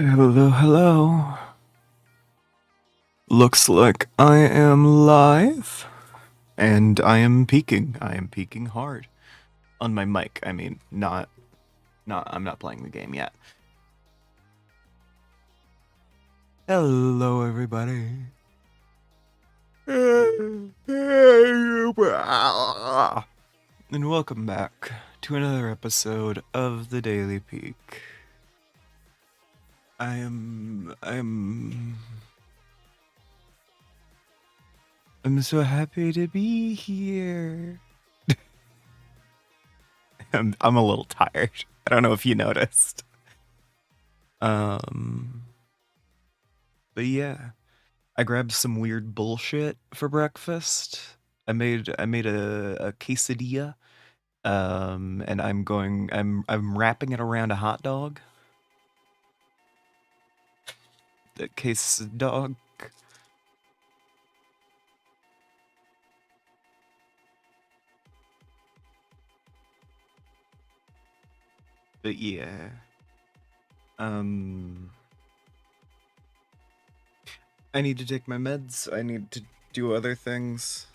Hello, hello. Looks like I am live, and I am peaking. I am peaking hard on my mic. I mean, not. I'm not playing the game yet. Hello, everybody. And welcome back to another episode of the Daily Peak. I'm so happy to be here. I'm a little tired. I don't know if you noticed. Um, but yeah, I grabbed some weird bullshit for breakfast. I made a quesadilla. And I'm wrapping it around a hot dog. The case dog. But yeah. Um I need to take my meds. I need to do other things.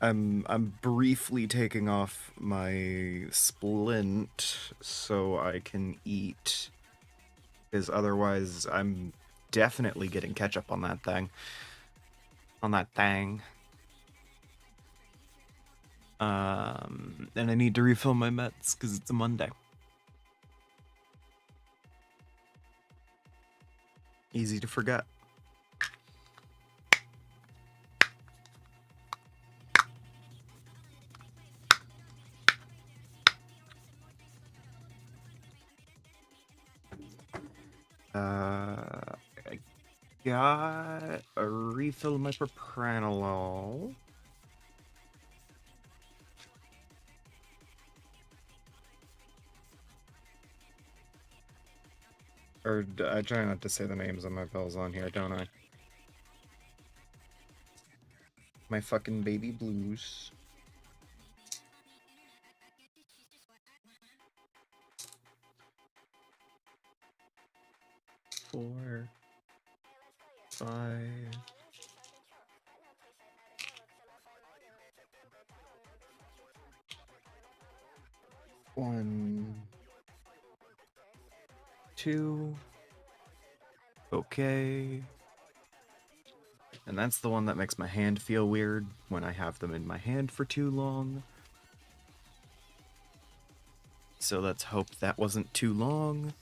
I'm briefly taking off my splint so I can eat, because otherwise I'm definitely getting ketchup on that thing. On that thing. And I need to refill my meds because it's a Monday. Easy to forget. I got a refill of my propranolol. I try not to say the names of my pills on here, don't I? My fucking baby blues. Four, five. One, two. Okay. And that's the one that makes my hand feel weird when I have them in my hand for too long. So let's hope that wasn't too long.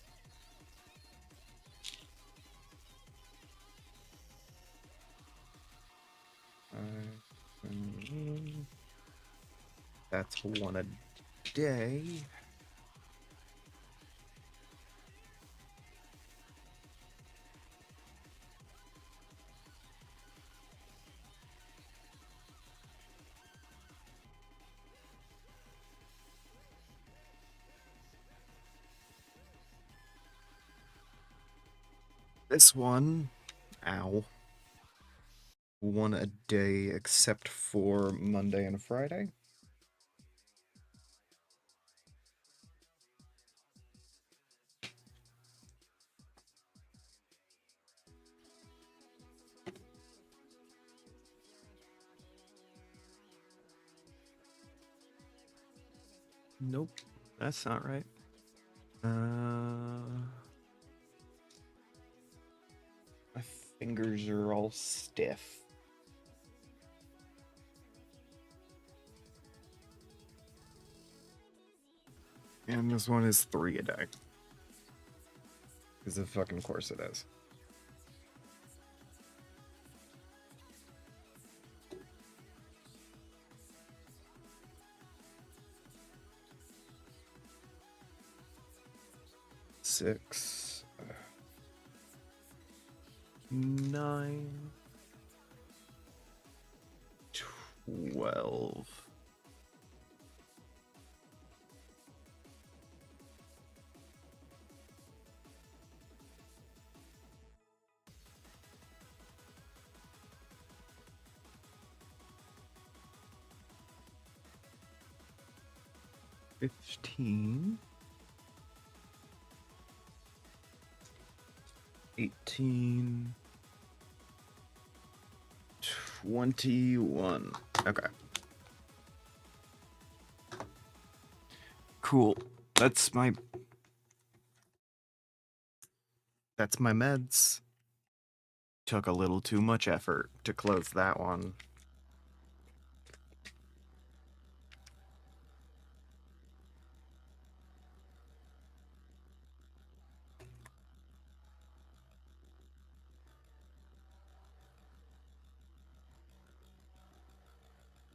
That's one a day. This one, ow, one a day except for Monday and Friday. Nope, that's not right. My fingers are all stiff. And this one is 3 a day. Because of fucking course it is. Six, 9, 12. $15. 18, 21. Okay. Cool. That's my meds. Took a little too much effort to close that one.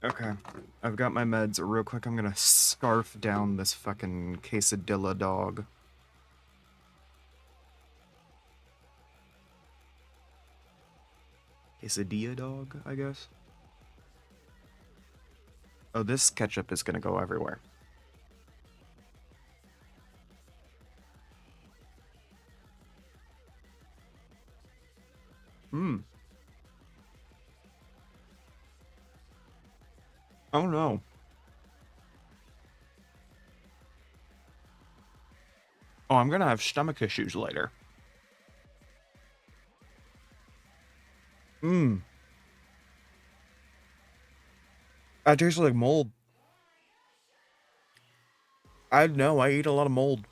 Okay, I've got my meds. Real quick, I'm gonna scarf down this fucking quesadilla dog. Quesadilla dog, I guess? Oh, this ketchup is gonna go everywhere. Hmm. Oh no. Oh, I'm gonna have stomach issues later. Mmm. I taste like mold. I know, I eat a lot of mold.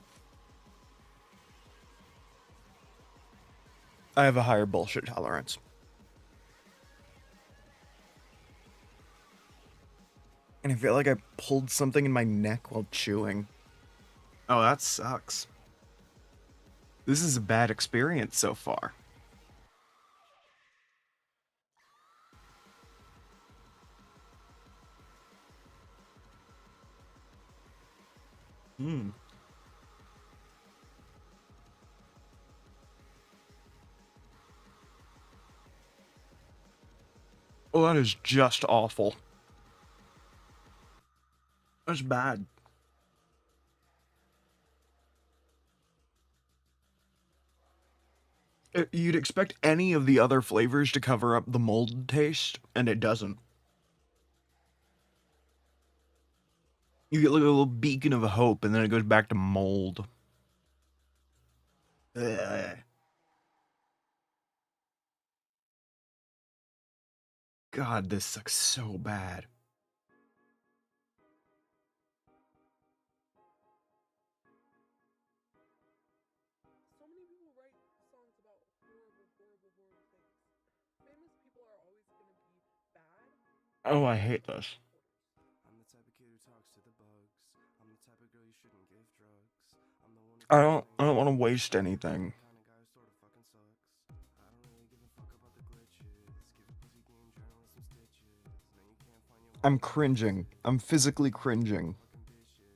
I have a higher bullshit tolerance. And I feel like I pulled something in my neck while chewing. Oh, that sucks. This is a bad experience so far. Hmm. Oh, that is just awful. That's bad. You'd expect any of the other flavors to cover up the mold taste, and it doesn't. You get like a little beacon of hope, and then it goes back to mold. Ugh. God, this sucks so bad. So many people write songs about horrible, horrible, horrible things. Famous people are always gonna be bad. Oh, I hate this. I'm the type of kid who talks to the bugs. I'm the type of girl you shouldn't give drugs. I'm the one who I don't want to waste anything. kind of guy who sort of fucking sucks. I don't really give a fuck about the glitches. Give a pussy game journalist some stitches. Now you can't find your I'm cringing. I'm physically cringing. fucking bitches.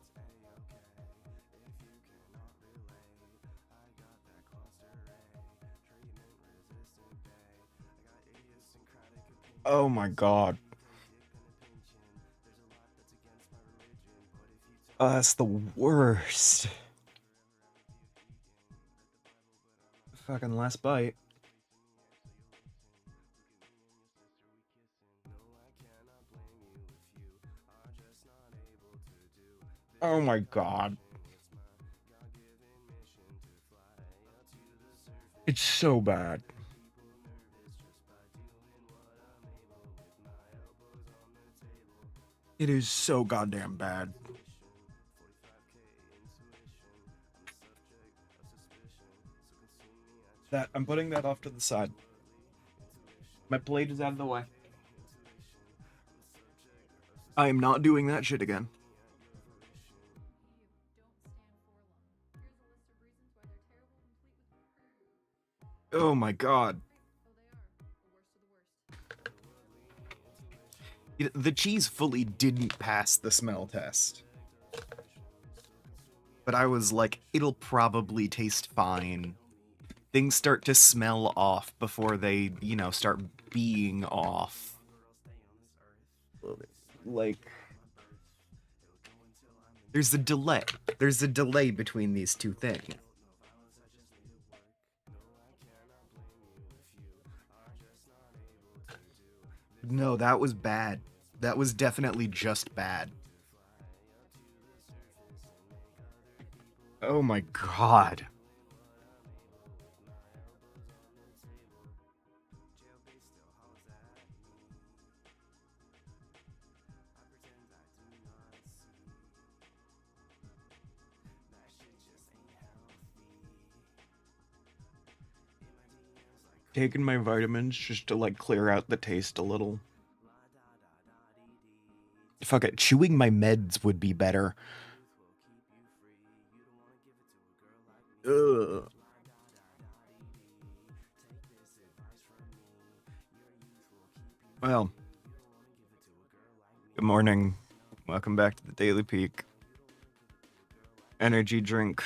I think it's a-okay if you cannot relate. I got that cluster A, treatment resistant bay. I got idiosyncratic opinions. Oh my god. Oh, that's the worst. Fucking last bite. Oh my god. It's so bad. It is so goddamn bad. That I'm putting that off to the side. My plate is out of the way. I am not doing that shit again. Oh my god. The cheese fully didn't pass the smell test. But I was like, it'll probably taste fine. Things start to smell off before they, start being off. Like, there's a delay. There's a delay between these two things. No, that was bad. That was definitely just bad. Oh my god. taking my vitamins just to, like, clear out the taste a little. Fuck it, chewing my meds would be better. Ugh. Well, good morning. Welcome back to the Daily Peak. Energy drink.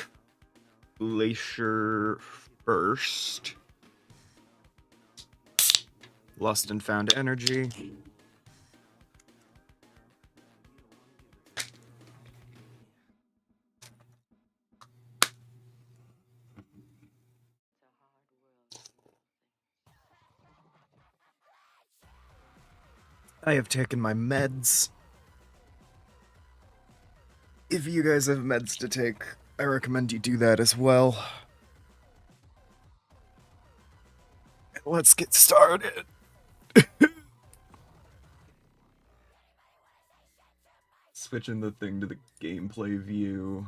Glacier first. Lost and found energy. I have taken my meds. If you guys have meds to take, I recommend you do that as well. Let's get started. Switching the thing to the gameplay view.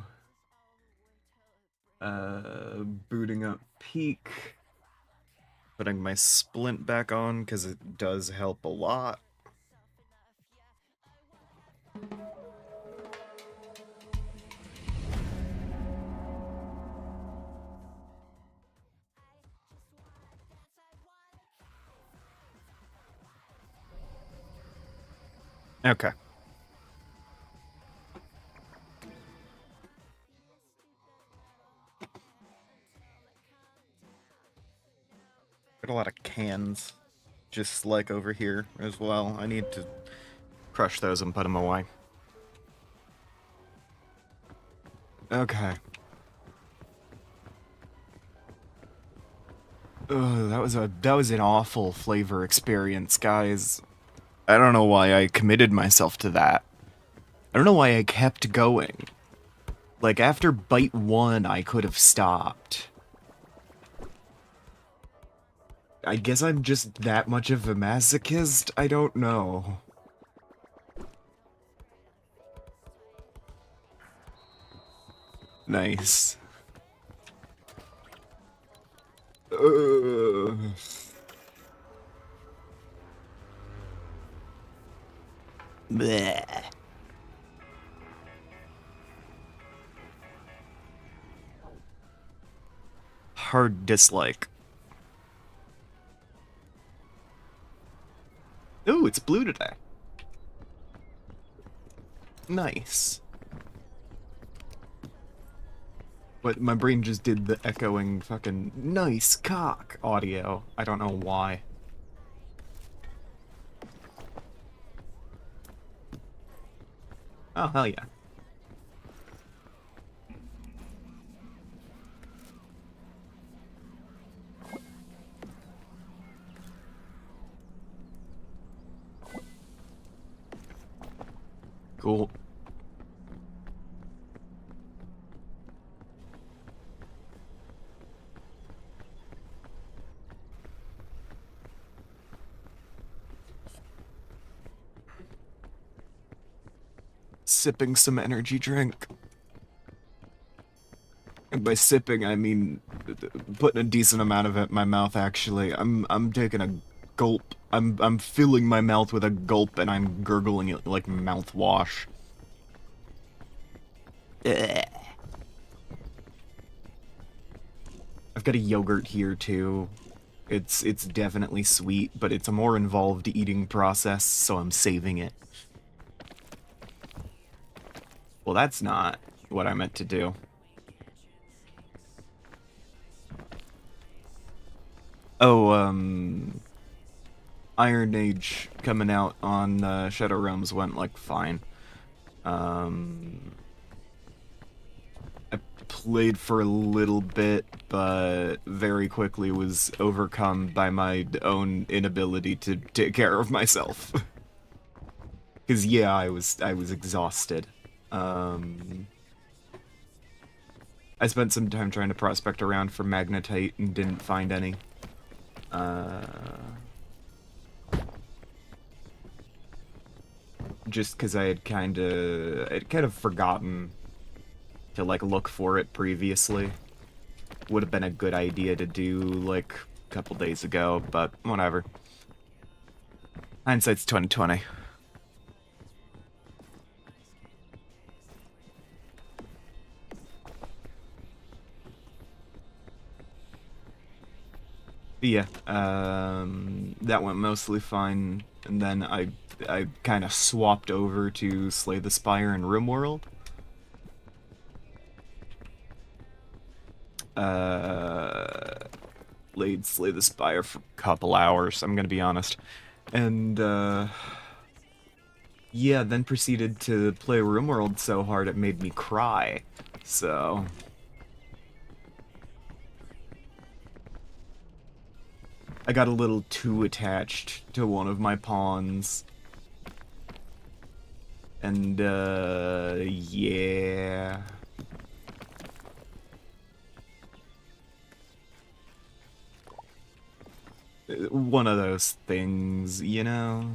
Booting up Peak. Putting my splint back on because it does help a lot. Okay. Got a lot of cans, just like over here as well. I need to crush those and put them away. Okay. Ugh, that was an awful flavor experience, guys. I don't know why I committed myself to that. I don't know why I kept going. Like, after bite 1, I could have stopped. I guess I'm just that much of a masochist? I don't know. Nice. Bleh. Hard dislike. Ooh, it's blue today. Nice. But my brain just did the echoing fucking nice cock audio. I don't know why. Oh, hell yeah. Cool. Sipping some energy drink. And by sipping, I mean putting a decent amount of it in my mouth. Actually, I'm taking a gulp. I'm filling my mouth with a gulp, and I'm gurgling it like mouthwash. Ugh. I've got a yogurt here too. It's definitely sweet, but it's a more involved eating process, so I'm saving it. Well, that's not what I meant to do. Oh, Iron Age coming out on Shadow Realms went, like, fine. I played for a little bit, but very quickly was overcome by my own inability to take care of myself. Because, yeah, I was exhausted. I spent some time trying to prospect around for magnetite and didn't find any. Just because I'd kind of forgotten to, like, look for it previously. Would have been a good idea to do, like, couple days ago, but whatever. Hindsight's 2020. But yeah, that went mostly fine, and then I kind of swapped over to Slay the Spire in RimWorld. Played Slay the Spire for a couple hours, I'm gonna be honest. And, yeah, then proceeded to play RimWorld so hard it made me cry. So... I got a little too attached to one of my pawns. And, yeah... One of those things, you know?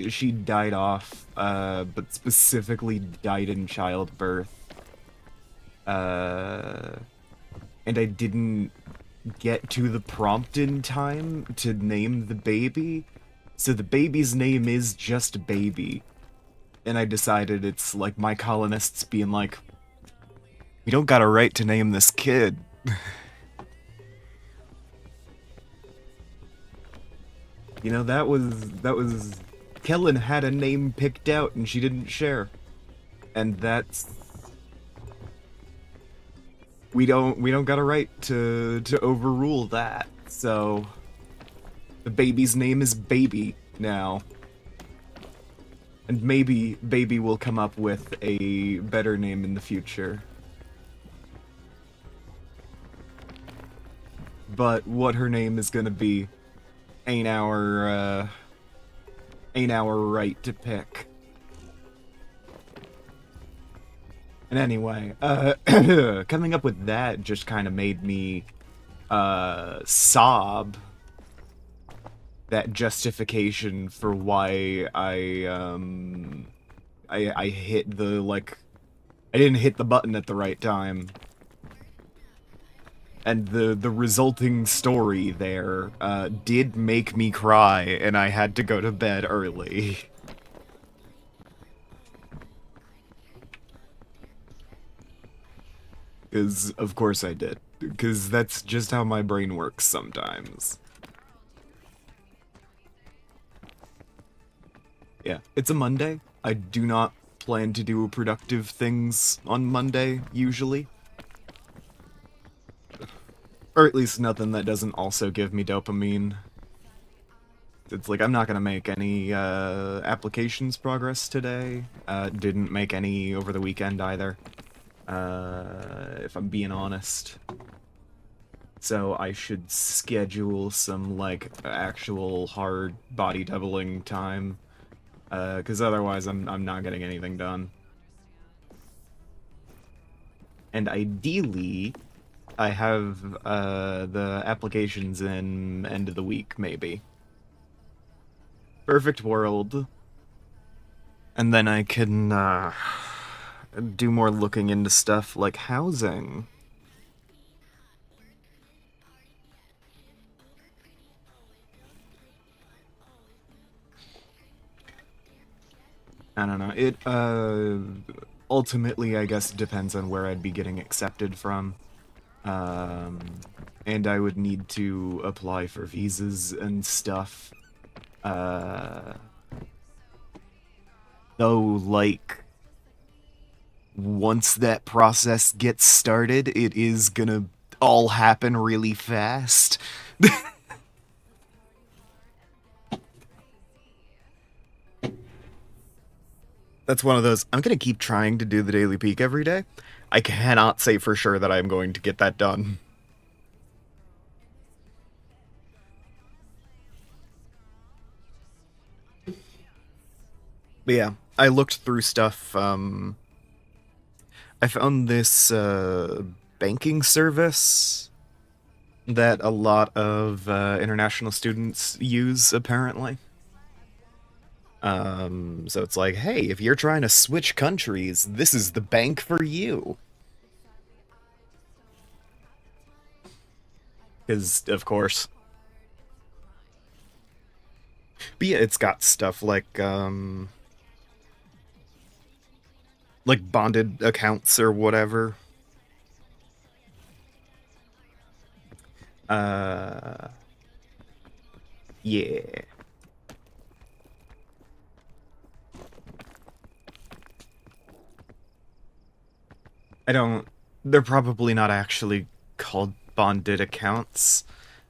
She died off, but specifically died in childbirth. And I didn't get to the prompt in time to name the baby, so the baby's name is just Baby. And I decided it's like my colonists being like, we don't got a right to name this kid. You know, that was Kellen had a name picked out and she didn't share. And that's we don't got a right to overrule that. So the baby's name is Baby now. And maybe Baby will come up with a better name in the future. But what her name is gonna be ain't our right to pick. And anyway, coming up with that just kind of made me sob. That justification for why I hit the, like, I didn't hit the button at the right time. And the resulting story there did make me cry, and I had to go to bed early. Because, of course I did. Because that's just how my brain works sometimes. Yeah, it's a Monday. I do not plan to do productive things on Monday, usually. Or at least nothing that doesn't also give me dopamine. It's like, I'm not gonna make any applications progress today. Didn't make any over the weekend either. If I'm being honest. So I should schedule some, like, actual hard body doubling time. Because otherwise I'm not getting anything done. And ideally, I have the applications in end of the week, maybe. Perfect world. And then I can do more looking into stuff like housing. I don't know. It ultimately, I guess, depends on where I'd be getting accepted from. And I would need to apply for visas and stuff. Though, like, once that process gets started, it is gonna all happen really fast. That's one of those, I'm gonna keep trying to do the Daily Peak every day. I cannot say for sure that I'm going to get that done. But yeah, I looked through stuff, I found this, banking service that a lot of, international students use, apparently. So it's like, hey, if you're trying to switch countries, this is the bank for you. Because, of course. But yeah, it's got stuff like bonded accounts or whatever. Yeah. I don't. They're probably not actually called bonded accounts.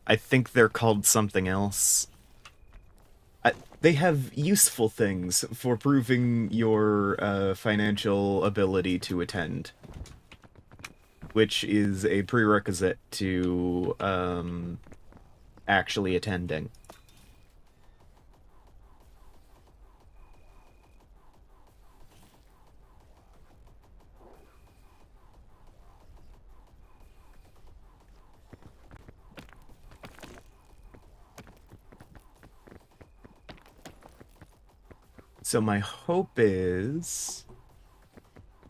I think they're called something else. They have useful things for proving your financial ability to attend, which is a prerequisite to actually attending. So my hope is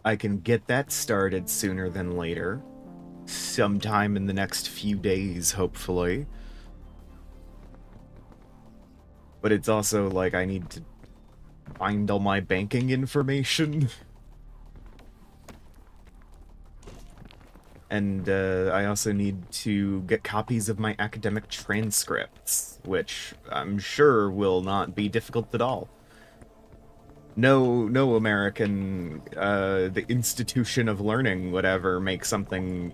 I can get that started sooner than later. Sometime in the next few days, hopefully. But it's also like I need to find all my banking information. And I also need to get copies of my academic transcripts, which I'm sure will not be difficult at all. No American, the institution of learning would ever make something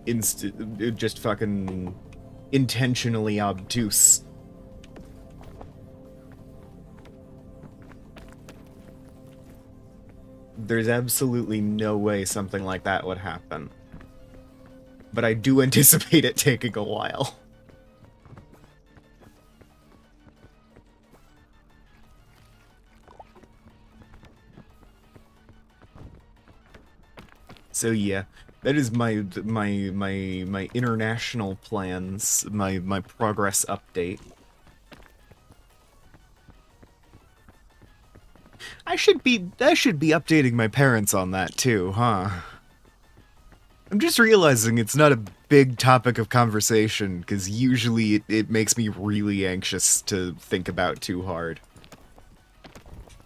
just fucking intentionally obtuse. There's absolutely no way something like that would happen. But I do anticipate it taking a while. So yeah, that is my international plans, my progress update. I should be updating my parents on that too, huh? I'm just realizing it's not a big topic of conversation, because usually it makes me really anxious to think about too hard.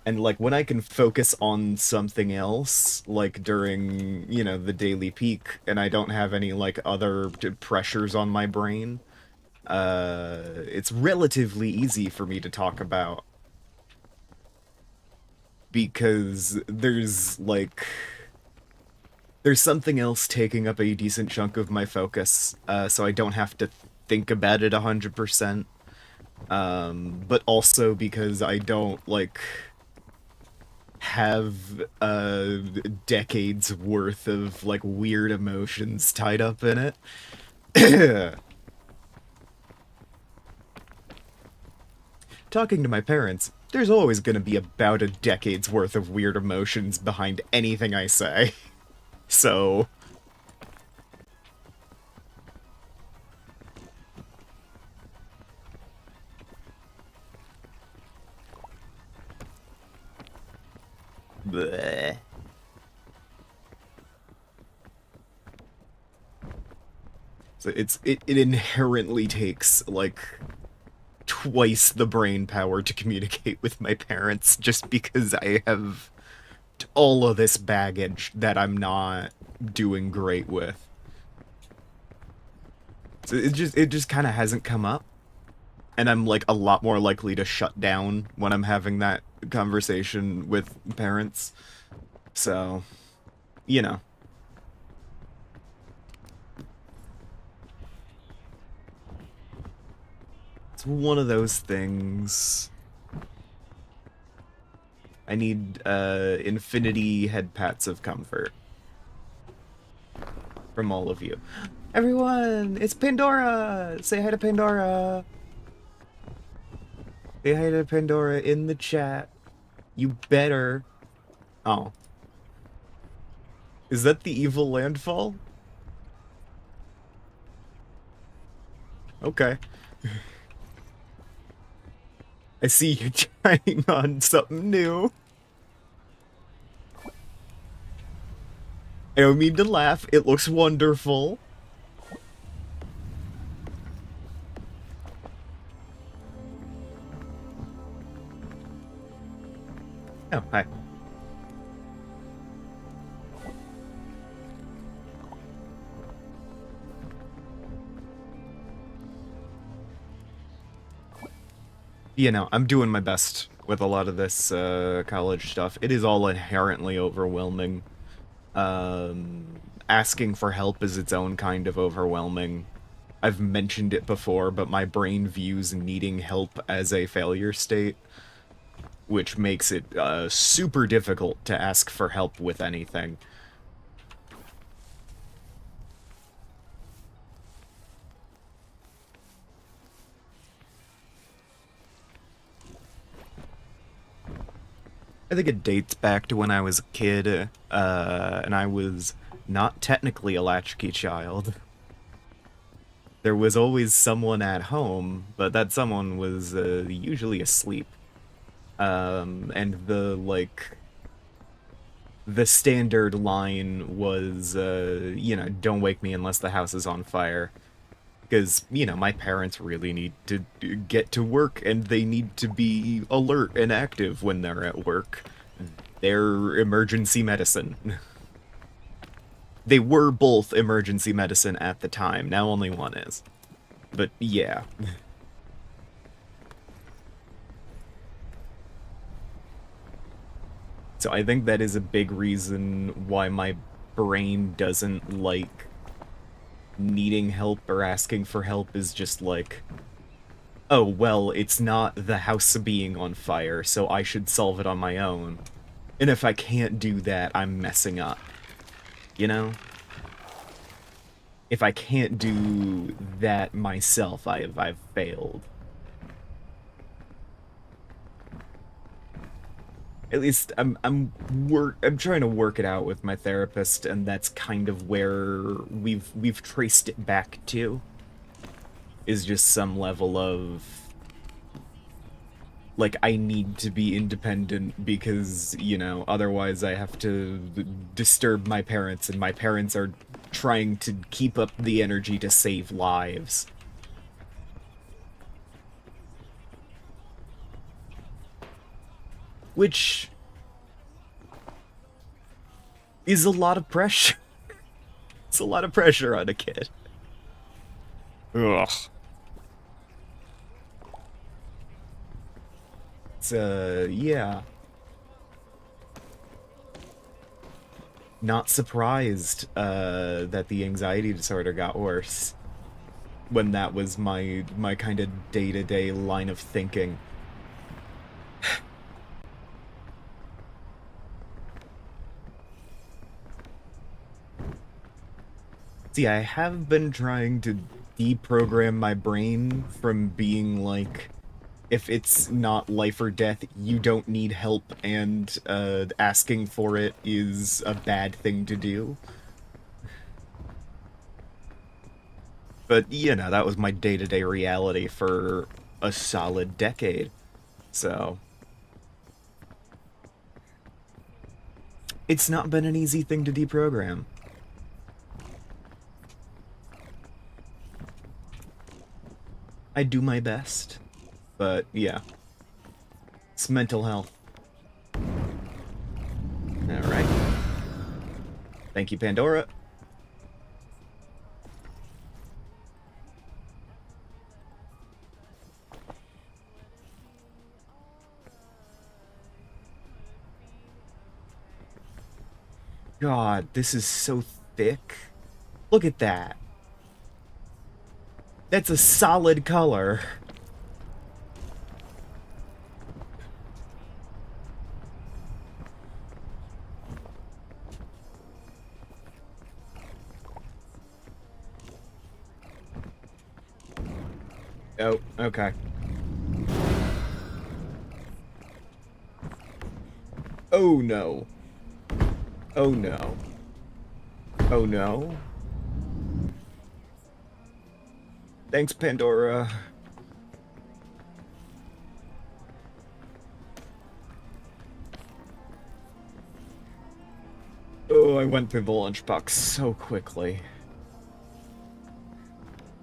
And, like, when I can focus on something else, like, during, you know, the daily peak, and I don't have any, like, other pressures on my brain, it's relatively easy for me to talk about. Because there's, like... There's something else taking up a decent chunk of my focus, so I don't have to think about it 100%. But also because I don't, like... have decades worth of like weird emotions tied up in it. Talking to my parents, there's always going to be about a decade's worth of weird emotions behind anything I say. So bleh. So it inherently takes like twice the brain power to communicate with my parents, just because I have all of this baggage that I'm not doing great with. So it just kind of hasn't come up, and I'm like a lot more likely to shut down when I'm having that conversation with parents. So, you know. It's one of those things. I need infinity head pats of comfort from all of you. Everyone, it's Pandora! Say hi to Pandora! Say hi to Pandora in the chat. You better. Oh. Is that the evil landfall? Okay. I see you trying on something new. I don't mean to laugh, it looks wonderful. Oh, hi. You know, I'm doing my best with a lot of this college stuff. It is all inherently overwhelming. Asking for help is its own kind of overwhelming. I've mentioned it before, but my brain views needing help as a failure state, which makes it super difficult to ask for help with anything. I think it dates back to when I was a kid, and I was not technically a latchkey child. There was always someone at home, but that someone was usually asleep. And the standard line was, you know, don't wake me unless the house is on fire. Because, you know, my parents really need to get to work, and they need to be alert and active when they're at work. They're emergency medicine. They were both emergency medicine at the time, now only one is. But, yeah. So I think that is a big reason why my brain doesn't like needing help or asking for help, is just like, oh, well, it's not the house being on fire, so I should solve it on my own. And if I can't do that, I'm messing up. You know? If I can't do that myself, I've failed. At least I'm trying to work it out with my therapist, and that's kind of where we've traced it back to. Is just some level of, like, I need to be independent because, you know, otherwise I have to disturb my parents, and my parents are trying to keep up the energy to save lives. Which is a lot of pressure. It's a lot of pressure on a kid. Ugh. It's, yeah. Not surprised, that the anxiety disorder got worse. When that was my kind of day-to-day line of thinking. See, I have been trying to deprogram my brain from being like, if it's not life or death, you don't need help, and asking for it is a bad thing to do. But, you know, that was my day-to-day reality for a solid decade. So it's not been an easy thing to deprogram. I do my best, but yeah, it's mental health. Alright. Thank you, Pandora. God, this is so thick. Look at that. That's a solid color. Oh, okay. Oh no. Oh no. Oh no. Thanks, Pandora. Oh, I went through the lunchbox so quickly.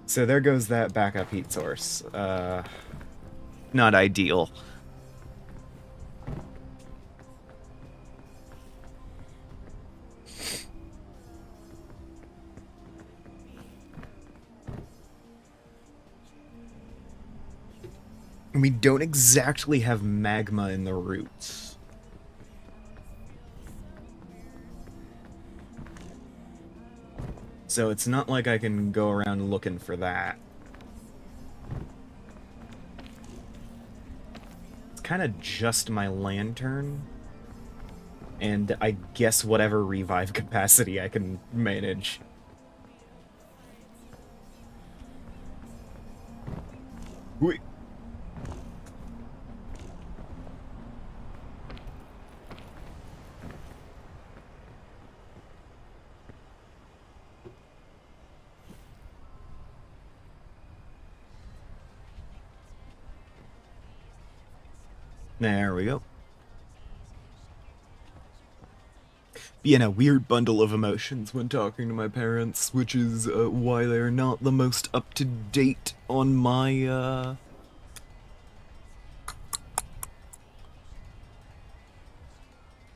So there goes that backup heat source. Not ideal. we don't exactly have magma in the roots. So it's not like I can go around looking for that. It's kind of just my lantern. And I guess whatever revive capacity I can manage. Wait. There we go. Being a weird bundle of emotions when talking to my parents, which is why they're not the most up-to-date on my,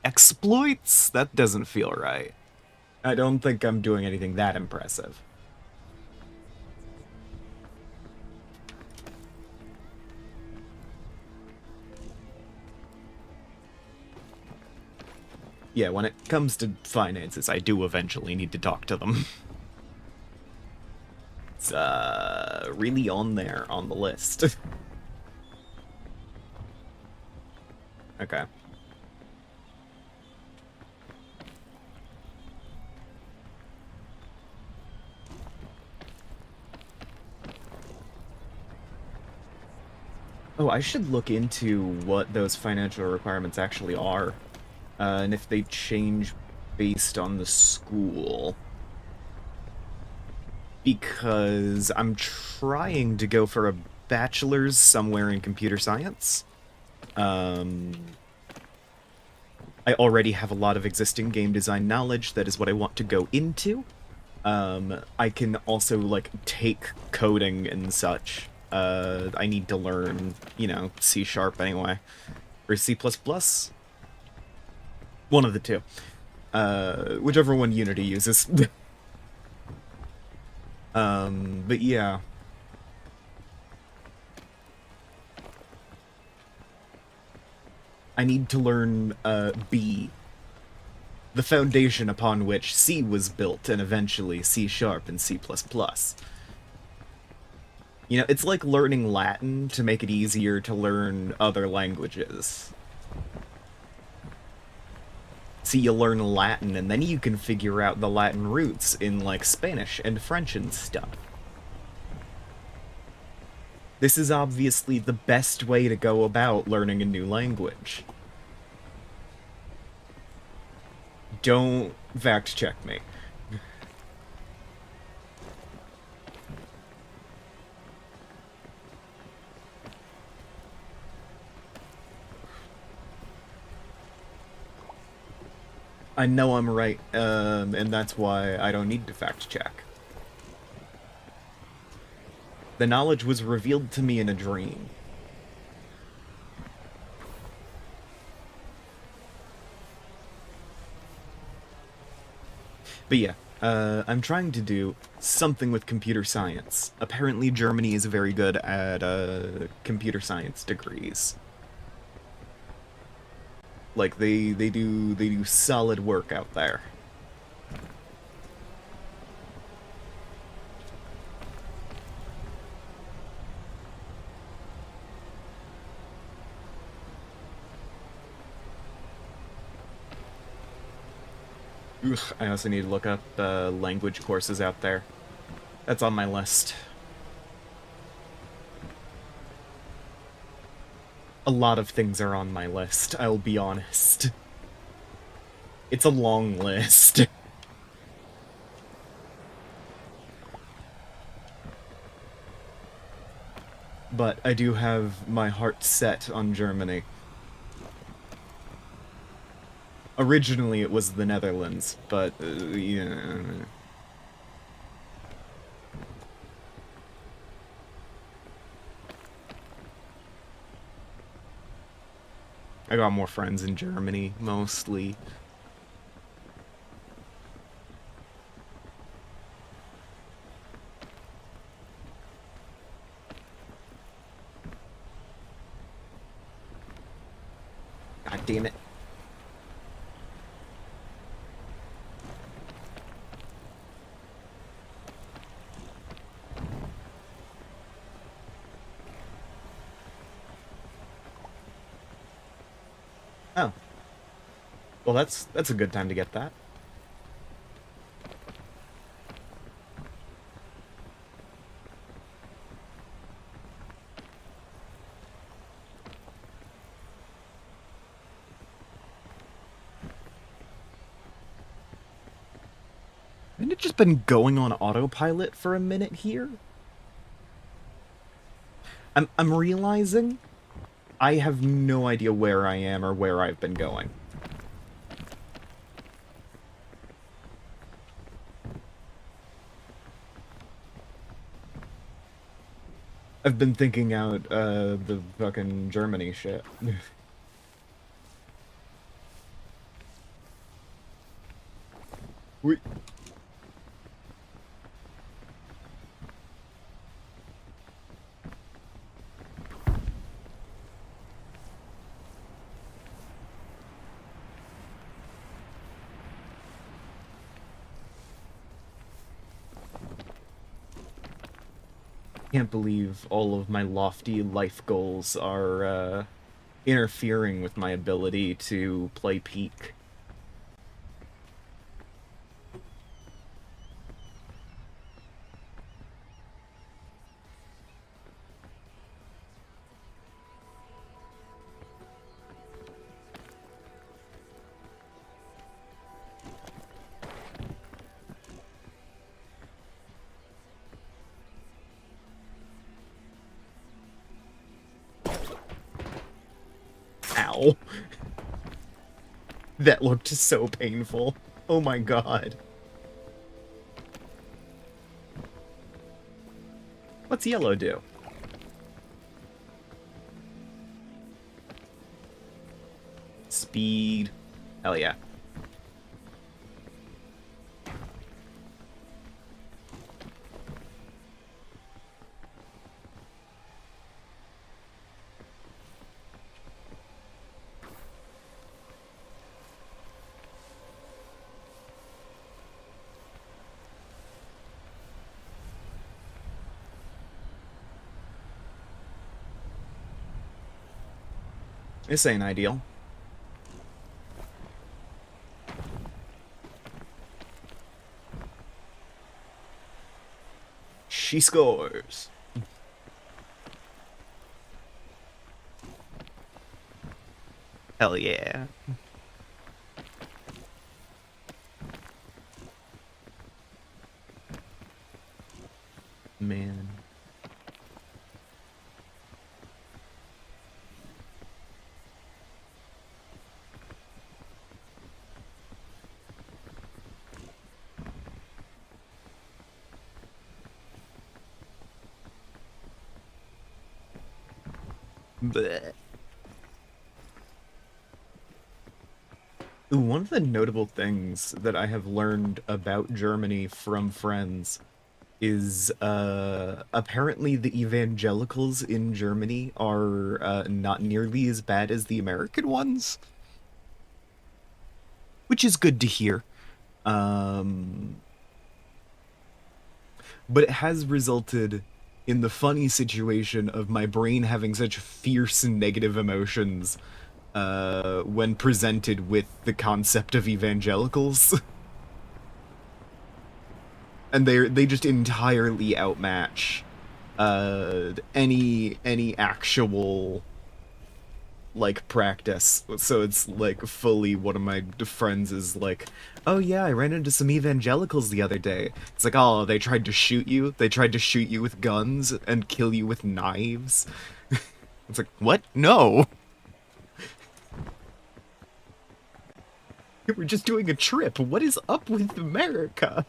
exploits? That doesn't feel right. I don't think I'm doing anything that impressive. Yeah, when it comes to finances, I do eventually need to talk to them. It's, really on there on the list. Okay. Oh, I should look into what those financial requirements actually are, and if they change based on the school. Because I'm trying to go for a bachelor's somewhere in computer science. I already have a lot of existing game design knowledge. That is what I want to go into. I can also, like, take coding and such. I need to learn, you know, C# anyway. Or C++? One of the two. Whichever one Unity uses. But yeah. I need to learn, B. The foundation upon which C was built, and eventually C# and C++. You know, it's like learning Latin to make it easier to learn other languages. See, you learn Latin, and then you can figure out the Latin roots in, like, Spanish and French and stuff. This is obviously the best way to go about learning a new language. Don't fact-check me. I know I'm right, and that's why I don't need to fact-check. The knowledge was revealed to me in a dream. But yeah, I'm trying to do something with computer science. Apparently Germany is very good at, computer science degrees. Like, they do solid work out there. Ugh, I also need to look up language courses out there. That's on my list. A lot of things are on my list, I'll be honest. It's a long list. But I do have my heart set on Germany. Originally it was the Netherlands, but, yeah. I got more friends in Germany, mostly. damn it. Oh. Well, that's a good time to get that. Hasn't it just been going on autopilot for a minute here? I'm realizing I have no idea where I am or where I've been going. I've been thinking out the fucking Germany shit. We can't believe all of my lofty life goals are interfering with my ability to play Peak. Ow. That looked so painful. Oh my god. What's yellow do? Speed. Hell yeah. This ain't ideal. She scores. Hell yeah. Man. Blech. Ooh, one of the notable things that I have learned about Germany from friends is apparently the evangelicals in Germany are not nearly as bad as the American ones, which is good to hear. But it has resulted in the funny situation of my brain having such fierce negative emotions when presented with the concept of evangelicals. And they just entirely outmatch any actual like practice. So it's like fully one of my friends is like, oh yeah, I ran into some evangelicals the other day. It's like, oh, they tried to shoot you? They tried to shoot you with guns and kill you with knives? It's like, what? No! We're just doing a trip. What is up with America?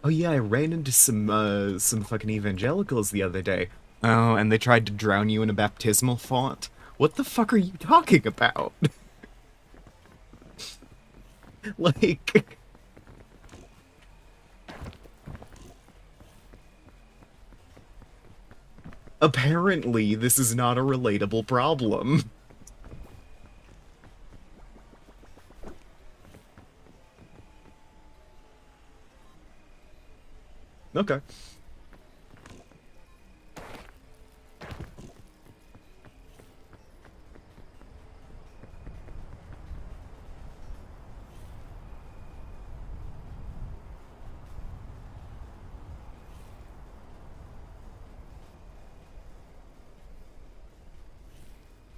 Oh yeah, I ran into some fucking evangelicals the other day. Oh, and they tried to drown you in a baptismal font? What the fuck are you talking about? Like... Apparently, this is not a relatable problem. Okay.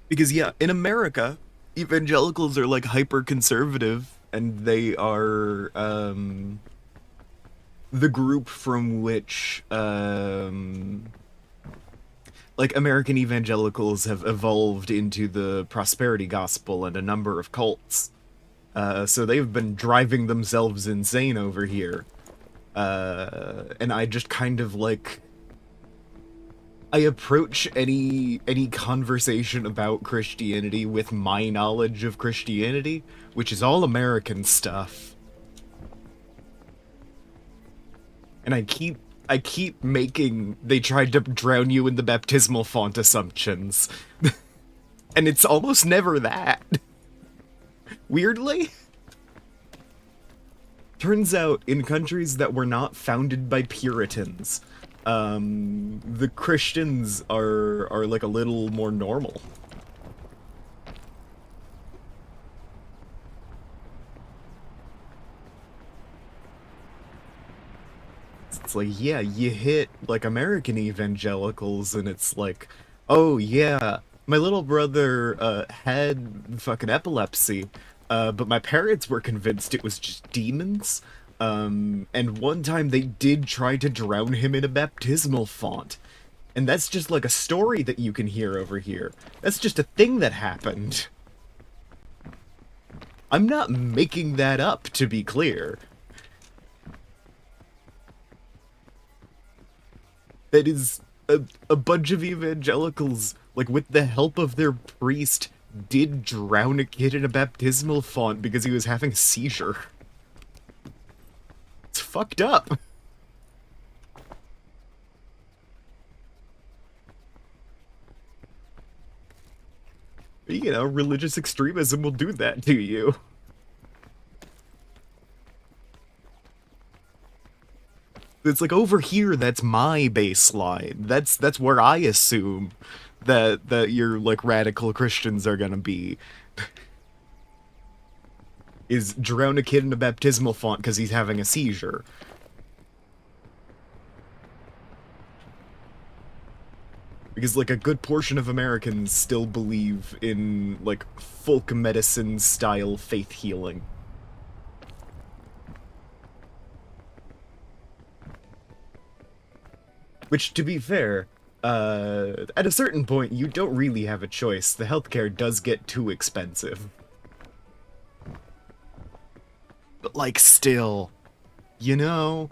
Because yeah, in America, evangelicals are like hyper conservative and they are the group from which like American evangelicals have evolved into the prosperity gospel and a number of cults. So they've been driving themselves insane over here. And I just kind of like I approach any conversation about Christianity with my knowledge of Christianity, which is all American stuff. And I keep making they tried to drown you in the baptismal font assumptions. And it's almost never that. Weirdly. Turns out in countries that were not founded by Puritans, the Christians are like a little more normal. It's like, yeah, you hit like American evangelicals, and it's like, oh yeah, my little brother had fucking epilepsy, but my parents were convinced it was just demons. And one time they did try to drown him in a baptismal font. And that's just like a story that you can hear over here. That's just a thing that happened. I'm not making that up, to be clear. That is a bunch of evangelicals, like with the help of their priest, did drown a kid in a baptismal font because he was having a seizure. It's fucked up. You know, religious extremism will do that to you. It's like over here, that's my baseline. That's where I assume that your like radical Christians are gonna be. Is drown a kid in a baptismal font because he's having a seizure. Because like a good portion of Americans still believe in like folk medicine style faith healing. Which, to be fair, at a certain point, you don't really have a choice. The healthcare does get too expensive. But, like, still, you know?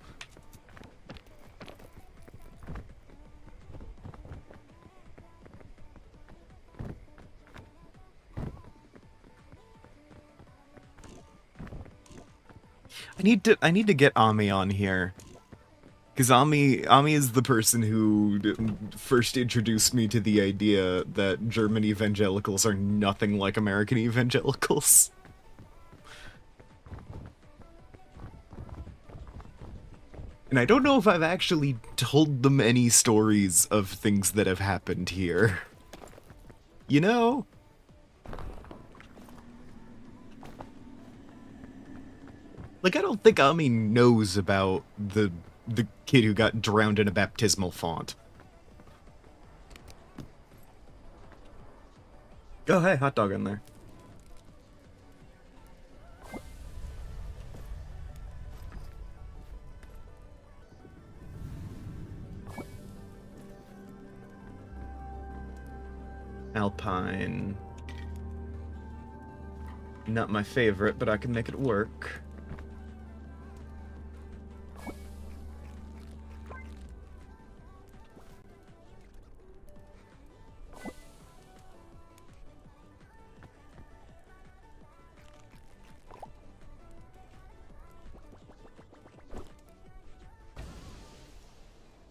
I need to get Ami on here. Because Ami is the person who first introduced me to the idea that German evangelicals are nothing like American evangelicals. And I don't know if I've actually told them any stories of things that have happened here. You know? Like, I don't think Ami knows about the kid who got drowned in a baptismal font. Oh, hey, hot dog in there. Alpine. Not my favorite, but I can make it work.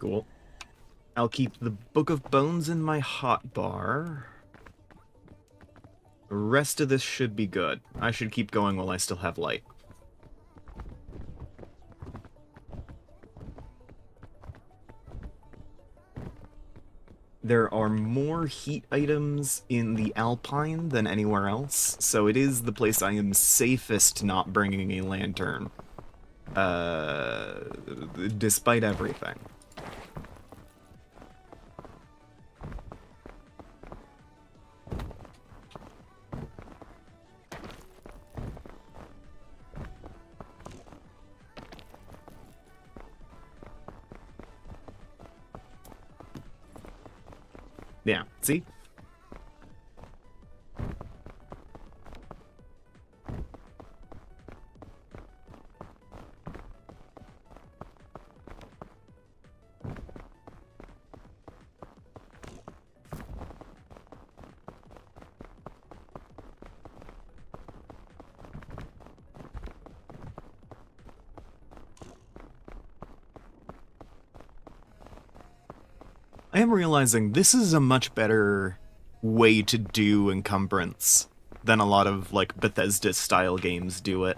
Cool. I'll keep the Book of Bones in my hotbar. The rest of this should be good. I should keep going while I still have light. There are more heat items in the Alpine than anywhere else, so it is the place I am safest not bringing a lantern. Despite everything. Yeah, see? I am realizing this is a much better way to do encumbrance than a lot of, like, Bethesda-style games do it.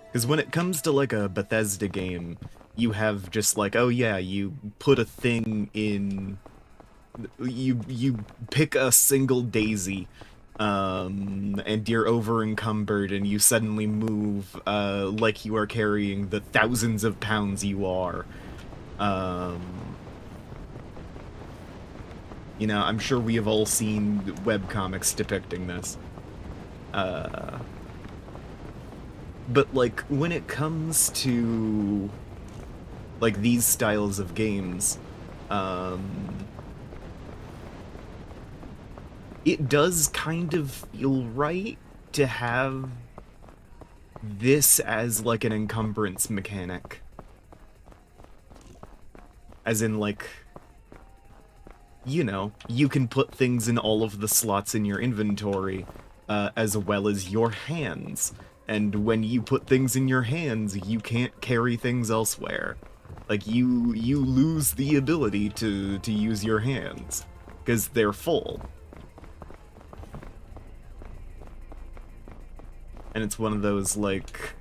Because when it comes to, like, a Bethesda game, you have just, like, oh yeah, you put a thing in... You pick a single daisy, and you're over-encumbered, and you suddenly move, like you are carrying the thousands of pounds you are. You know, I'm sure we have all seen webcomics depicting this. But, like, when it comes to, like, these styles of games, it does kind of feel right to have this as, like, an encumbrance mechanic. As in, like, you know, you can put things in all of the slots in your inventory, as well as your hands. And when you put things in your hands, you can't carry things elsewhere. Like, you lose the ability to use your hands, because they're full. And it's one of those, like...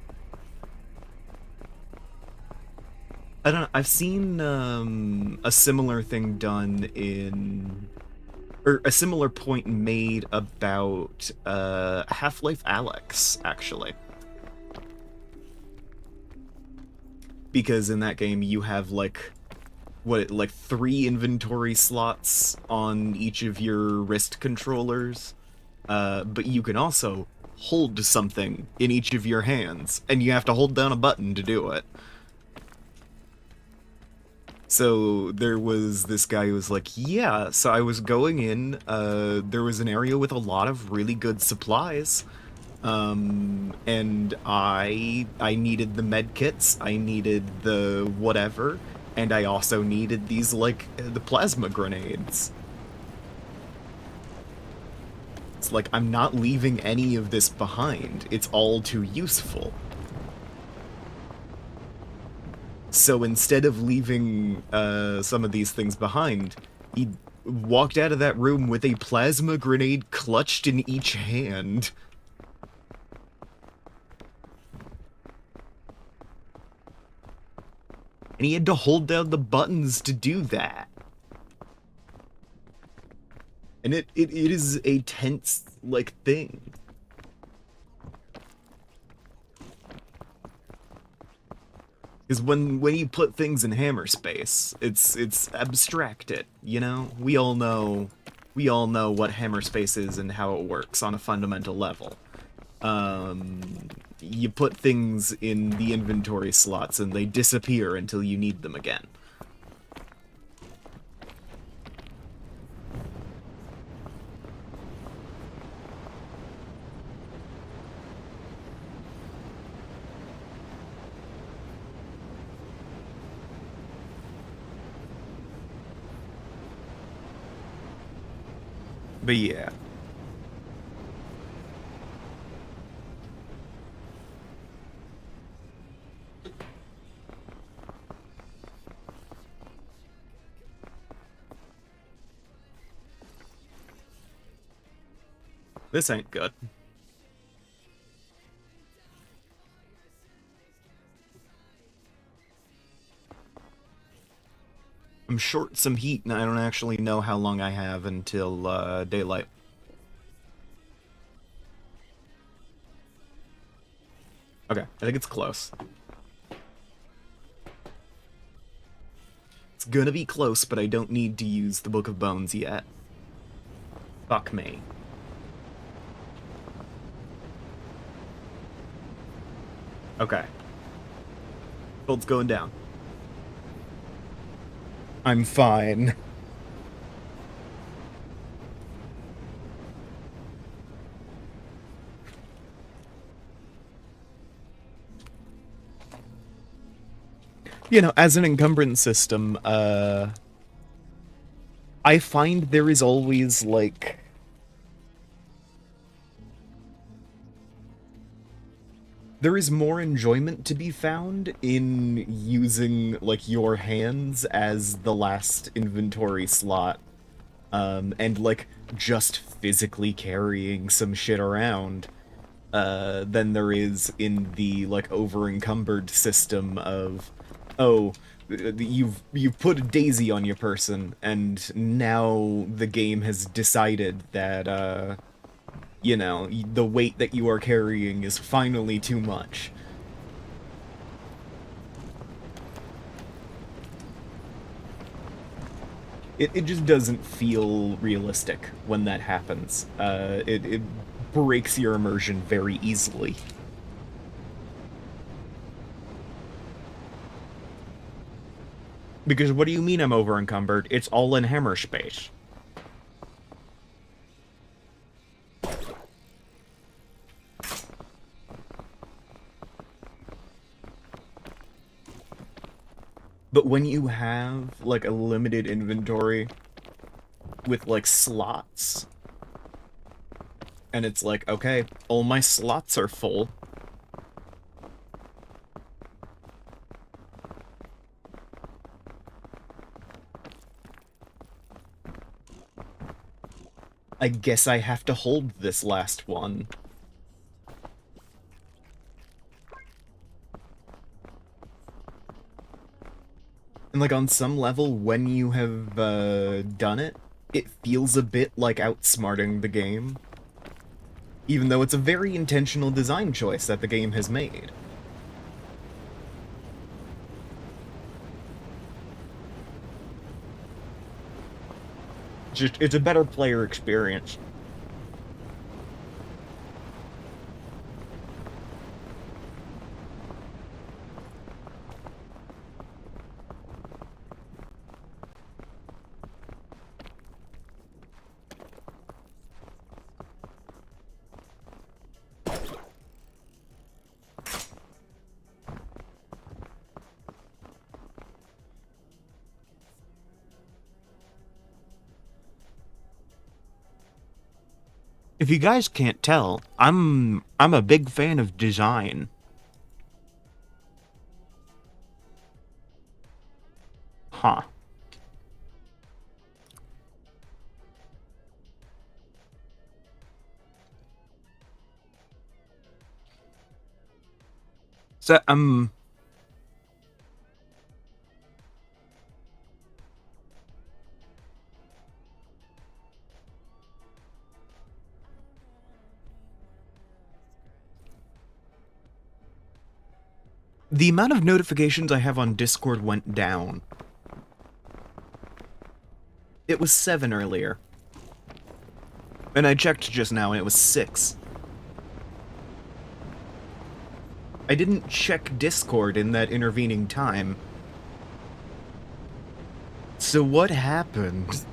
I don't know, I've seen a similar thing done in... Or a similar point made about Half-Life Alyx, actually. Because in that game you have, like, what, like 3 inventory slots on each of your wrist controllers, but you can also hold something in each of your hands, and you have to hold down a button to do it. So there was this guy who was like, yeah, so I was going in, there was an area with a lot of really good supplies, and I needed the med kits, I needed the whatever, and I also needed these, like, the plasma grenades. It's like, I'm not leaving any of this behind, it's all too useful. So instead of leaving some of these things behind, he walked out of that room with a plasma grenade clutched in each hand. And he had to hold down the buttons to do that. And it is a tense, like, thing. Because when you put things in hammer space, it's abstracted, you know? We all know what hammer space is and how it works on a fundamental level. You put things in the inventory slots and they disappear until you need them again. But yeah. This ain't good. I'm short some heat, and I don't actually know how long I have until daylight. Okay, I think it's close. It's gonna be close, but I don't need to use the Book of Bones yet. Fuck me. Okay. Gold's going down. I'm fine. You know, as an encumbrance system, I find there is always, like... There is more enjoyment to be found in using, like, your hands as the last inventory slot, and, like, just physically carrying some shit around, than there is in the, like, over-encumbered system of, oh, you've put a daisy on your person, and now the game has decided that, you know, the weight that you are carrying is finally too much. It just doesn't feel realistic when that happens. It breaks your immersion very easily. Because what do you mean I'm over encumbered? It's all in hammer space. But when you have, like, a limited inventory with, like, slots, and it's like, okay, all my slots are full. I guess I have to hold this last one. And, like, on some level, when you have, done it, it feels a bit like outsmarting the game. Even though it's a very intentional design choice that the game has made. Just, it's a better player experience. If you guys can't tell, I'm a big fan of design. Huh. So, the amount of notifications I have on Discord went down. It was 7 earlier. And I checked just now and it was 6. I didn't check Discord in that intervening time. So what happened?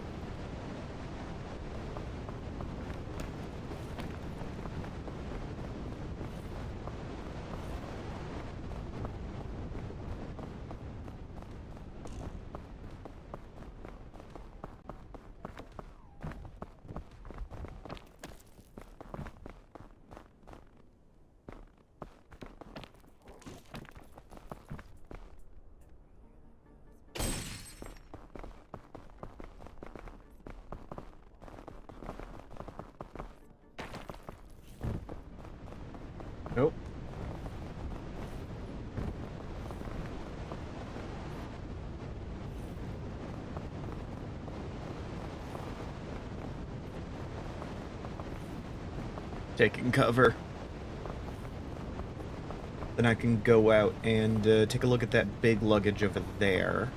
taking cover. Then I can go out and take a look at that big luggage over there.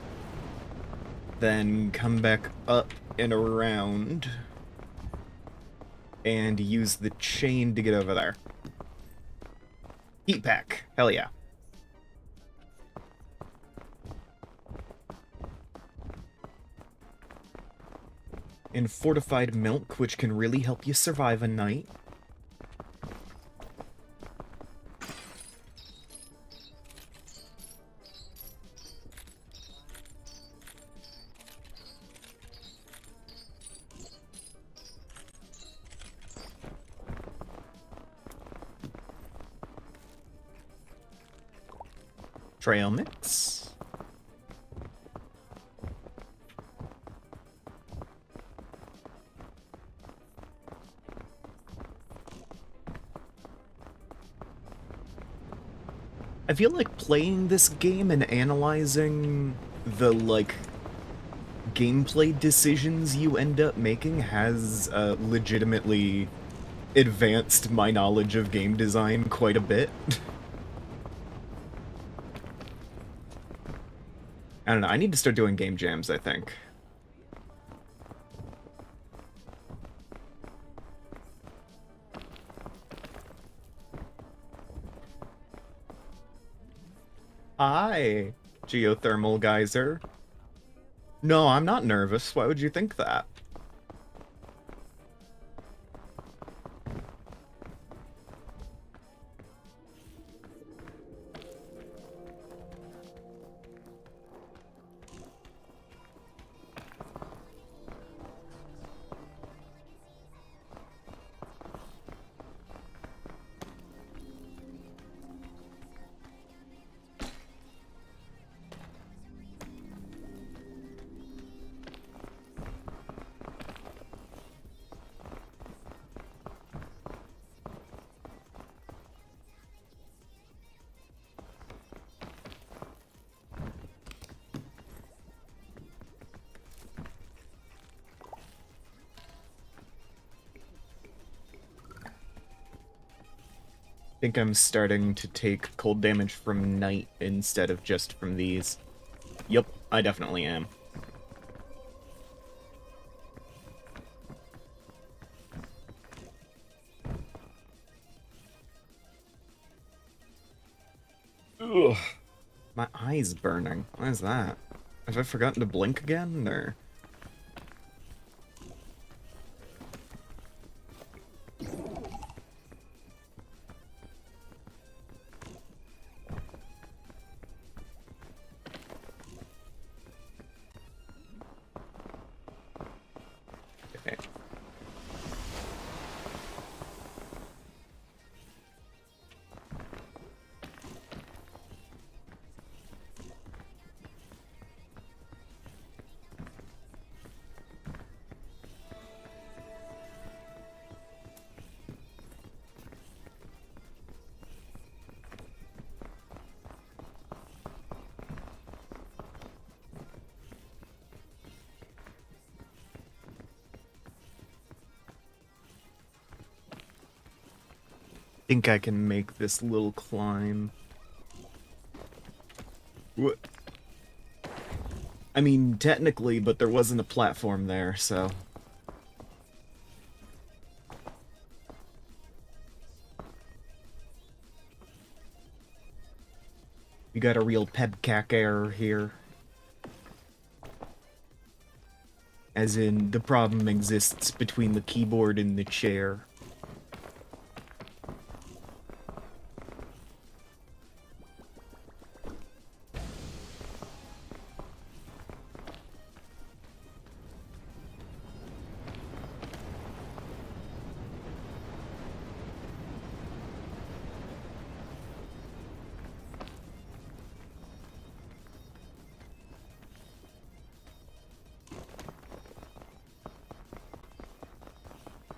Then come back up and around and use the chain to get over there. Heat pack. Hell yeah. And fortified milk, which can really help you survive a night. Trail mix. I feel like playing this game and analyzing the, like, gameplay decisions you end up making has legitimately advanced my knowledge of game design quite a bit. I don't know, I need to start doing game jams, I think. Hi, geothermal geyser. No, I'm not nervous. Why would you think that? I think I'm starting to take cold damage from night instead of just from these. Yup, I definitely am. Ugh. My eye's burning. Why is that? Have I forgotten to blink again, or...? Okay. Think I can make this little climb. What? I mean, technically, but there wasn't a platform there, so... You got a real pebcac error here. As in, the problem exists between the keyboard and the chair.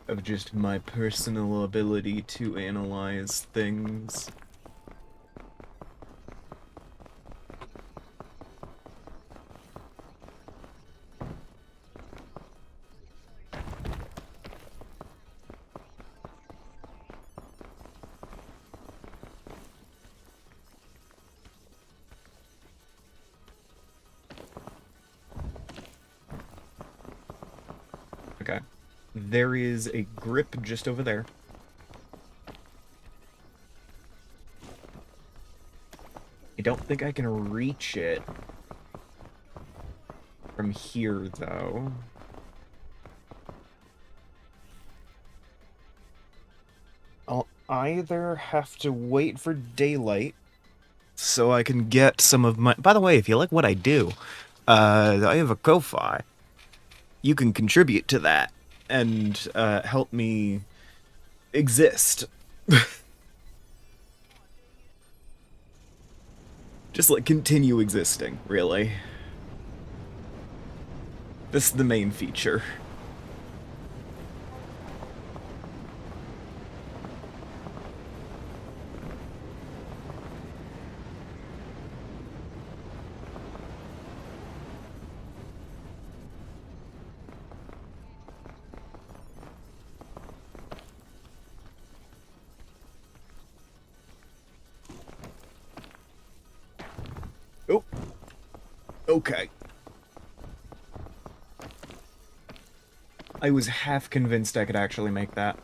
Of just my personal ability to analyze things. There is a grip just over there. I don't think I can reach it from here, though. I'll either have to wait for daylight so I can get some of my... By the way, if you like what I do, I have a kofi. You can contribute to that and help me exist. Just like continue existing, really. This is the main feature. Oh. Okay. I was half convinced I could actually make that.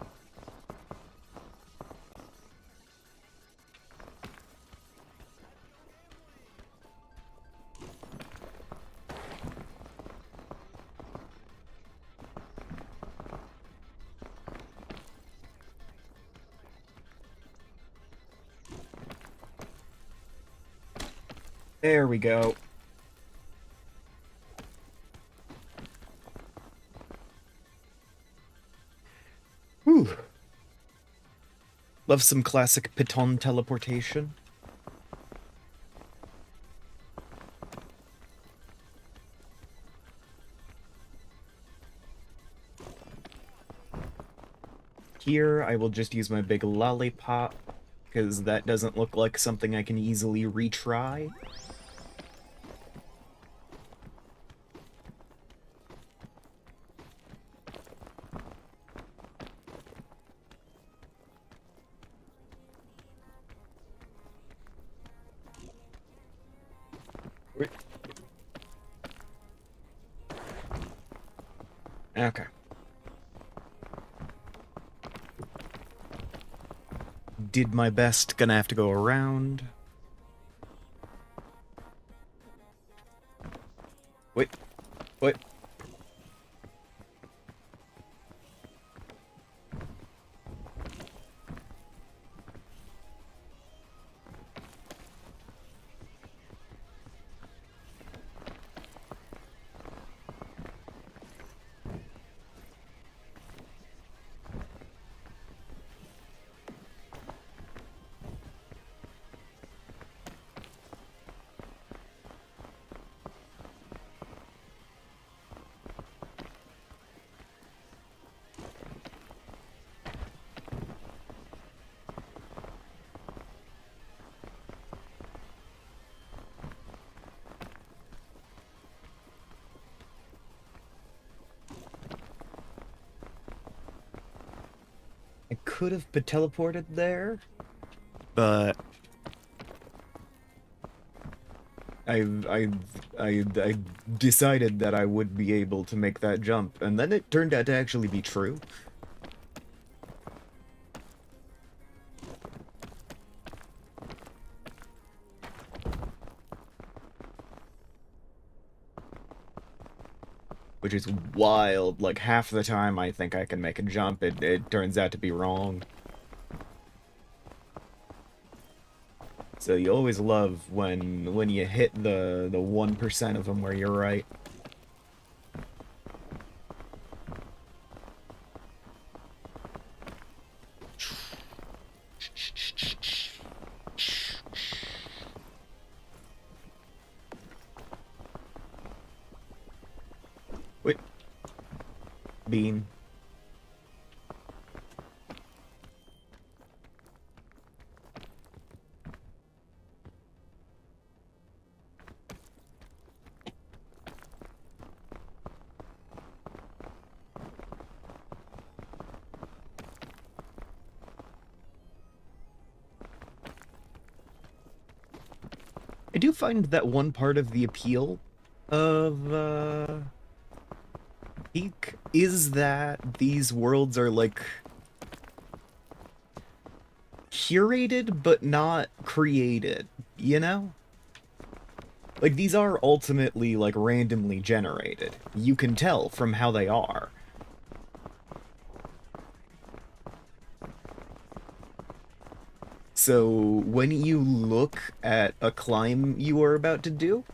There we go. Whew. Love some classic Piton teleportation. Here, I will just use my big lollipop, because that doesn't look like something I can easily retry. Okay. Did my best, gonna have to go around. Wait. Wait. I could have been teleported there, but I decided that I would be able to make that jump, and then it turned out to actually be true. Which is wild. Like, half the time I think I can make a jump, it turns out to be wrong. So you always love when you hit the 1% of them where you're right. Wait. Bean. I do find that one part of the appeal of peak is that these worlds are, like, curated but not created, you know? Like, these are ultimately, like, randomly generated. You can tell from how they are. So, when you look at a climb you are about to do,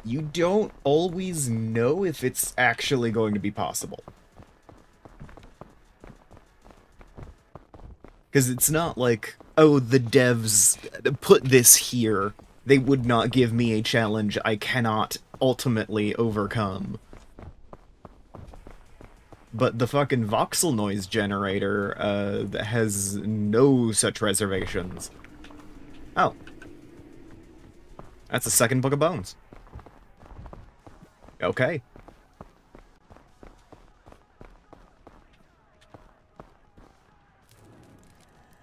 you don't always know if it's actually going to be possible. Because it's not like, oh, the devs put this here. They would not give me a challenge I cannot ultimately overcome. But the fucking voxel noise generator has no such reservations. Oh. That's the second Book of Bones. Okay.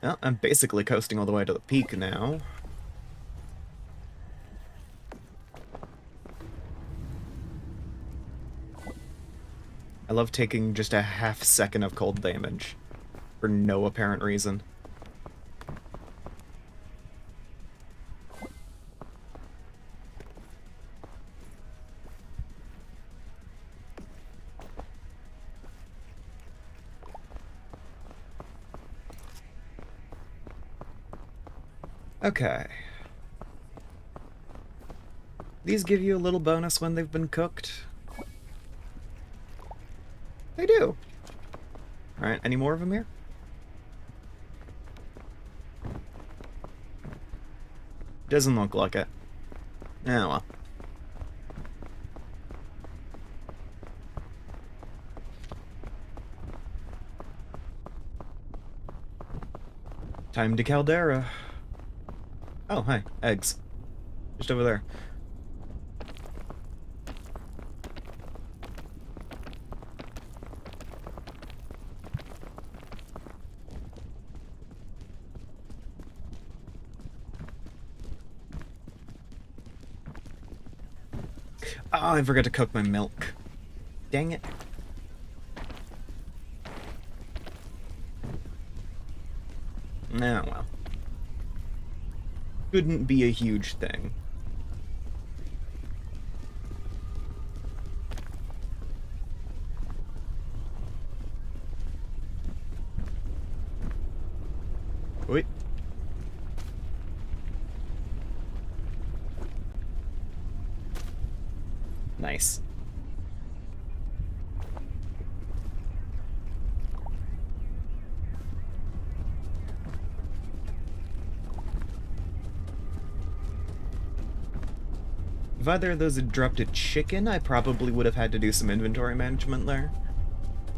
Well, I'm basically coasting all the way to the peak now. I love taking just a half second of cold damage for no apparent reason. Okay. These give you a little bonus when they've been cooked. They do. Alright, any more of them here? Doesn't look like it. Oh well. Time to Caldera. Oh, hi. Eggs. Just over there. Oh, I forgot to cook my milk. Dang it. Oh, well. Couldn't be a huge thing. Wait. Nice. If either of those had dropped a chicken, I probably would have had to do some inventory management there.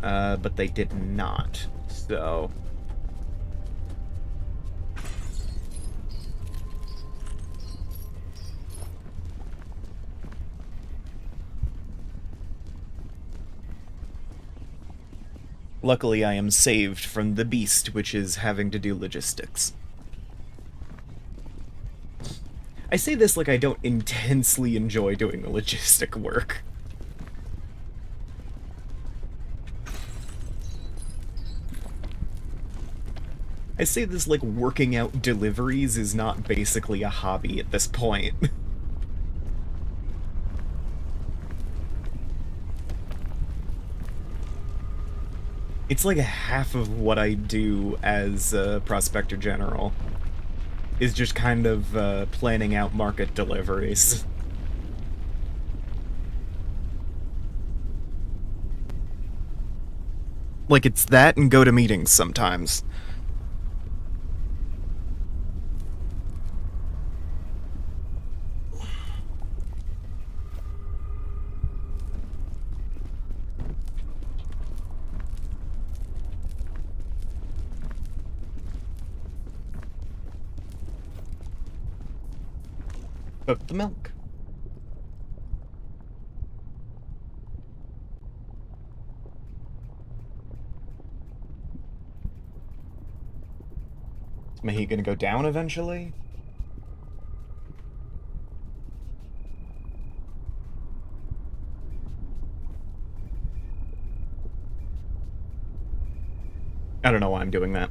But they did not, so... Luckily, I am saved from the beast, which is having to do logistics. I say this like I don't intensely enjoy doing the logistic work. I say this like working out deliveries is not basically a hobby at this point. It's like half of what I do as a Prospector General is just kind of planning out market deliveries. Like, it's that and go to meetings sometimes. Cook the milk. Is my heat gonna go down eventually? I don't know why I'm doing that.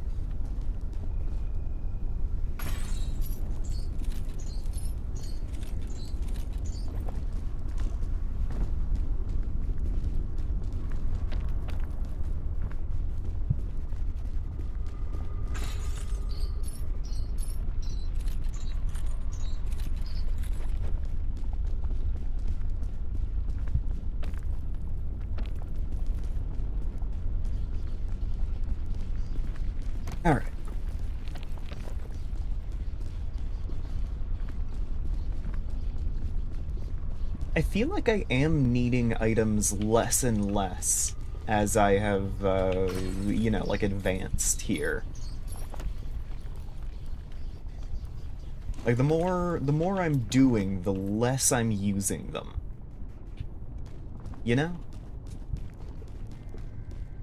Alright. I feel like I am needing items less and less as I have, you know, like, advanced here. Like, the more I'm doing, the less I'm using them. You know?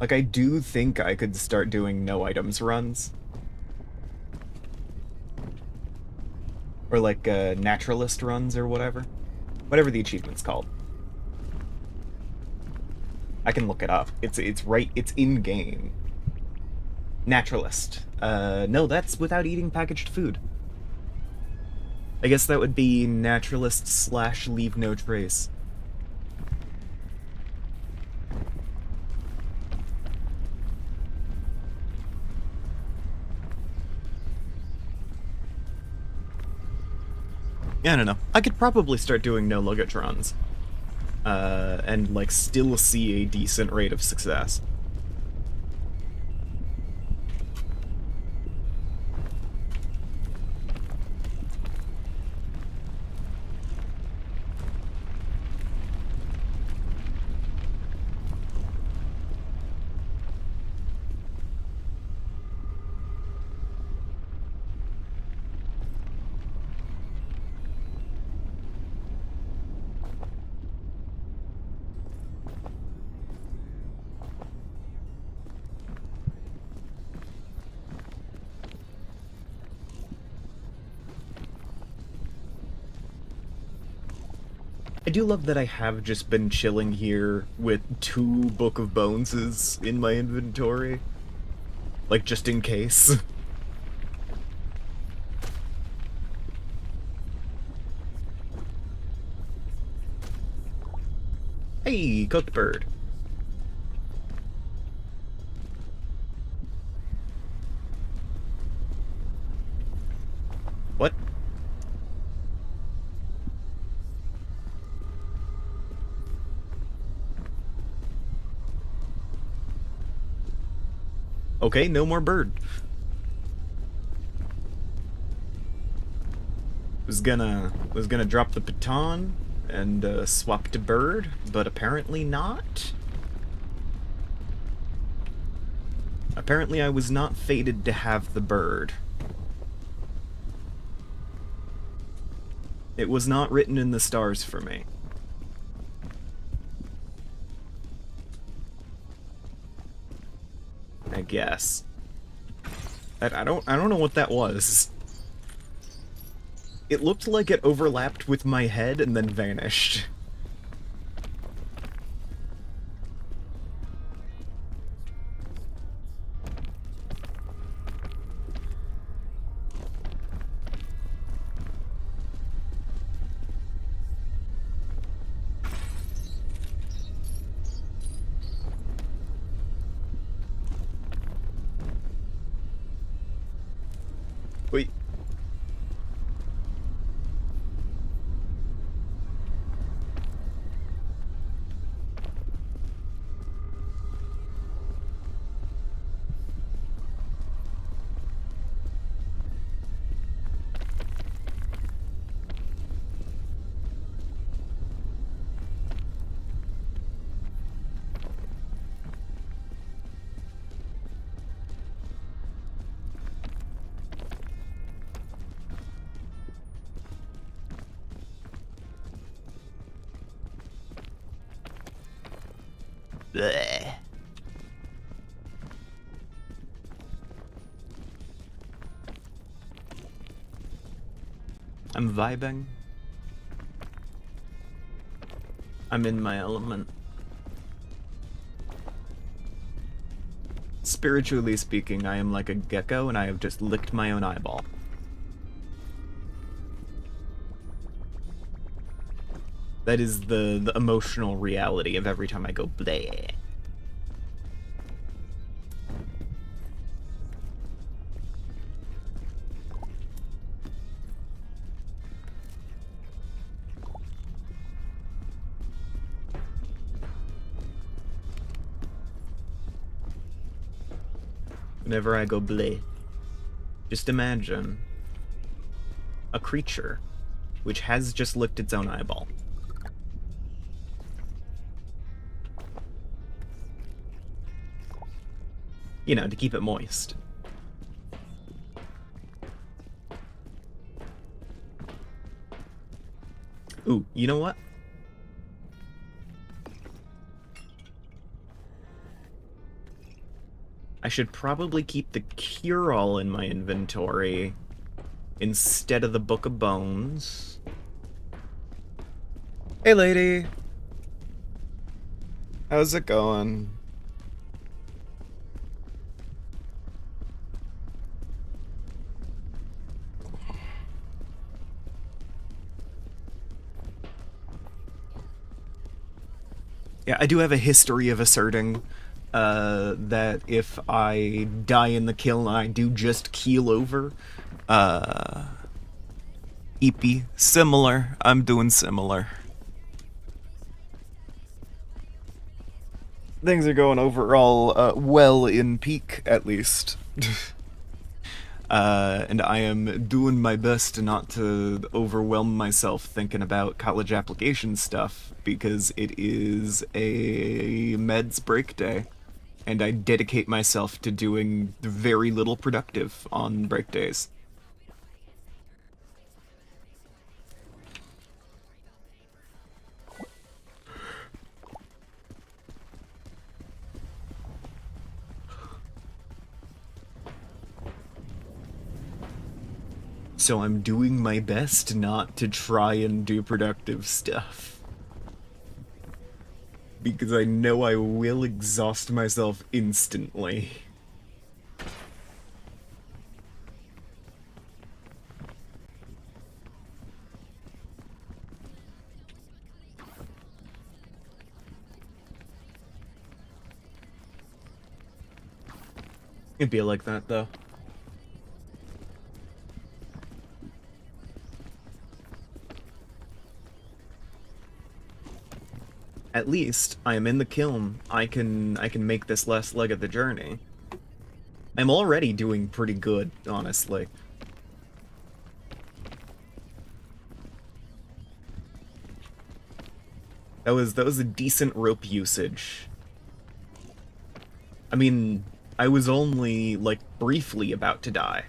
Like, I do think I could start doing no items runs. Or, like, naturalist runs or whatever. Whatever the achievement's called. I can look it up. It's right, it's in-game. Naturalist. No, that's without eating packaged food. I guess that would be naturalist / leave no trace. I don't know. I could probably start doing no luggage runs. And, like, still see a decent rate of success. I do love that I have just been chilling here with 2 Book of Boneses in my inventory. Like, just in case. Hey, cooked bird. What? Okay, no more bird. Was gonna drop the baton and swap to bird, but apparently not. Apparently I was not fated to have the bird. It was not written in the stars for me. I guess. I don't know what that was. It looked like it overlapped with my head and then vanished. Wait. Bleh. I'm vibing. I'm in my element. spiritually speaking, I am like a gecko and I have just licked my own eyeball. That is the emotional reality of every time I go bleh. Whenever I go bleh, just imagine a creature which has just licked its own eyeball. You know, to keep it moist. Ooh, you know what? I should probably keep the cure-all in my inventory instead of the Book of Bones. Hey, lady! How's it going? Yeah, I do have a history of asserting that if I die in the kiln, I do just keel over. Eepy. Similar. I'm doing similar. Things are going overall well in peak, at least. And I am doing my best not to overwhelm myself thinking about college application stuff, because it is a meds break day, and I dedicate myself to doing very little productive on break days. So I'm doing my best not to try and do productive stuff. Because I know I will exhaust myself instantly. It'd be like that, though. At least I am in the kiln. I can make this last leg of the journey. I'm already doing pretty good, honestly. That was a decent rope usage. I mean, I was only, like, briefly about to die.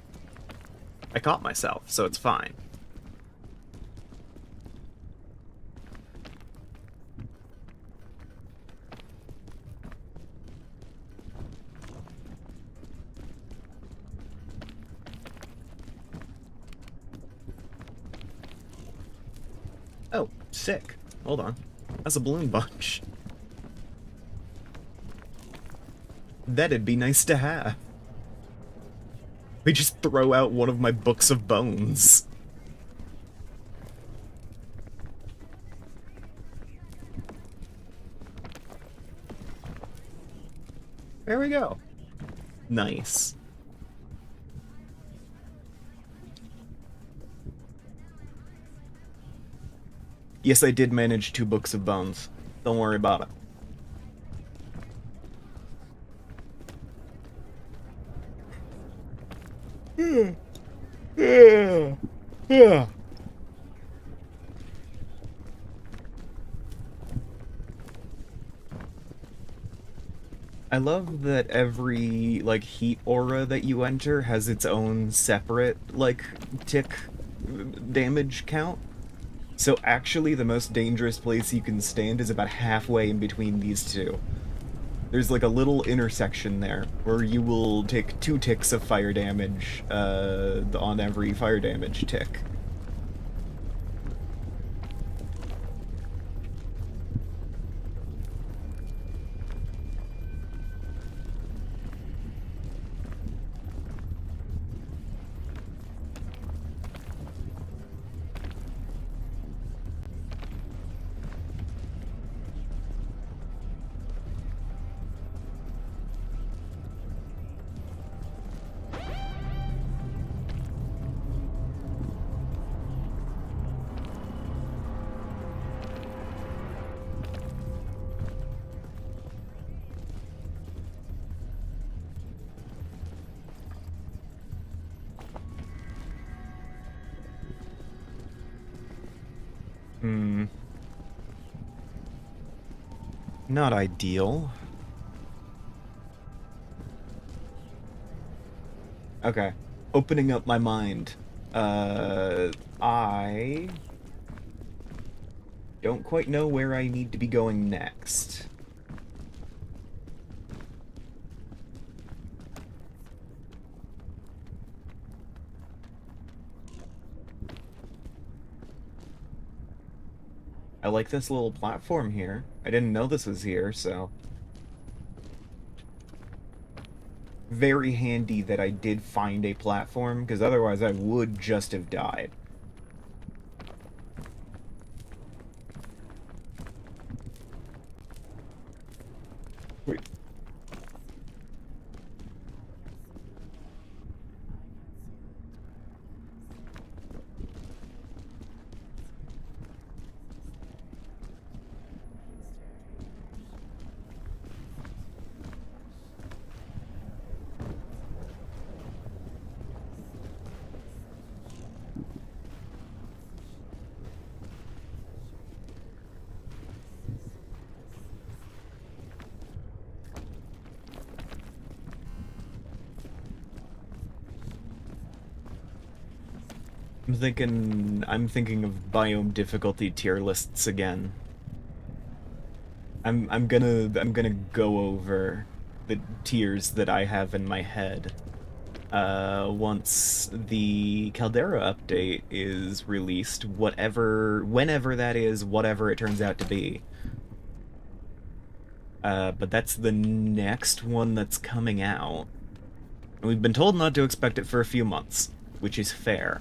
I caught myself, so it's fine. Oh, sick. Hold on. That's a balloon bunch. That'd be nice to have. We just throw out one of my books of bones. There we go. Nice. Yes, I did manage 2 books of bones. Don't worry about it. Yeah. I love that every, like, heat aura that you enter has its own separate, like, tick damage count. So actually, the most dangerous place you can stand is about halfway in between these two. There's like a little intersection there where you will take 2 ticks of fire damage on every fire damage tick. Hmm. Not ideal. Okay. Opening up my mind. I don't quite know where I need to be going next. I like this little platform here. I didn't know this was here, so... Very handy that I did find a platform, because otherwise I would just have died. Wait. I'm thinking of biome difficulty tier lists again. I'm gonna go over the tiers that I have in my head. Once the Caldera update is released, whenever that is, whatever it turns out to be. But that's the next one that's coming out. And we've been told not to expect it for a few months, which is fair.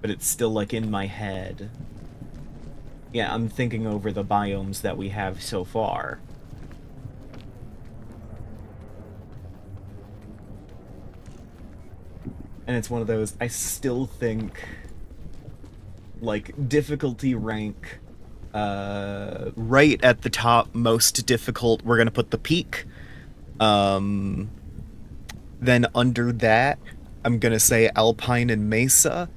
But it's still, like, in my head. Yeah, I'm thinking over the biomes that we have so far. And it's one of those, I still think, like, difficulty rank, right at the top, most difficult, we're gonna put the peak. Then under that, I'm gonna say Alpine and Mesa.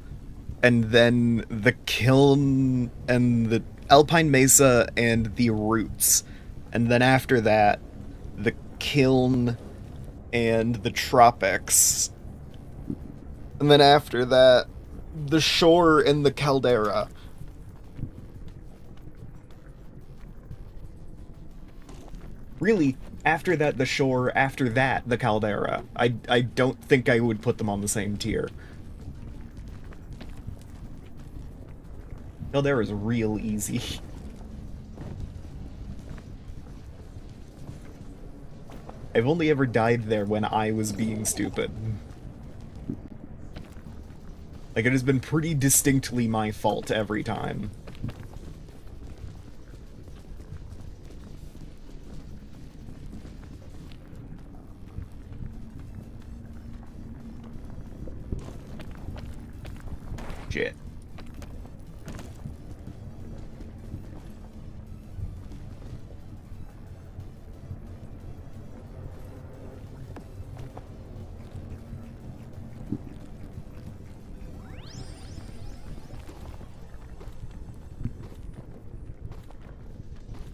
And then the Kiln and the Alpine Mesa and the Roots. And then after that, the Kiln and the Tropics. And then after that, the Shore and the Caldera. Really, after that, the Shore, after that, the Caldera. I don't think I would put them on the same tier. Caldera's real easy. I've only ever died there when I was being stupid. Like, it has been pretty distinctly my fault every time. Shit.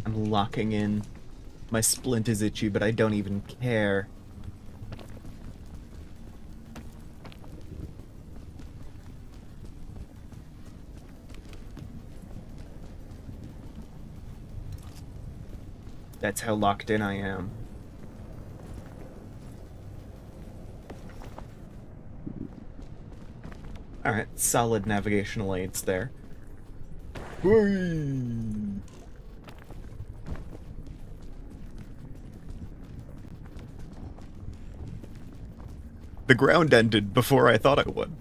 I'm locking in. My splint is itchy, but I don't even care. That's how locked in I am. Alright, solid navigational aids there. Whee! The ground ended before I thought it would.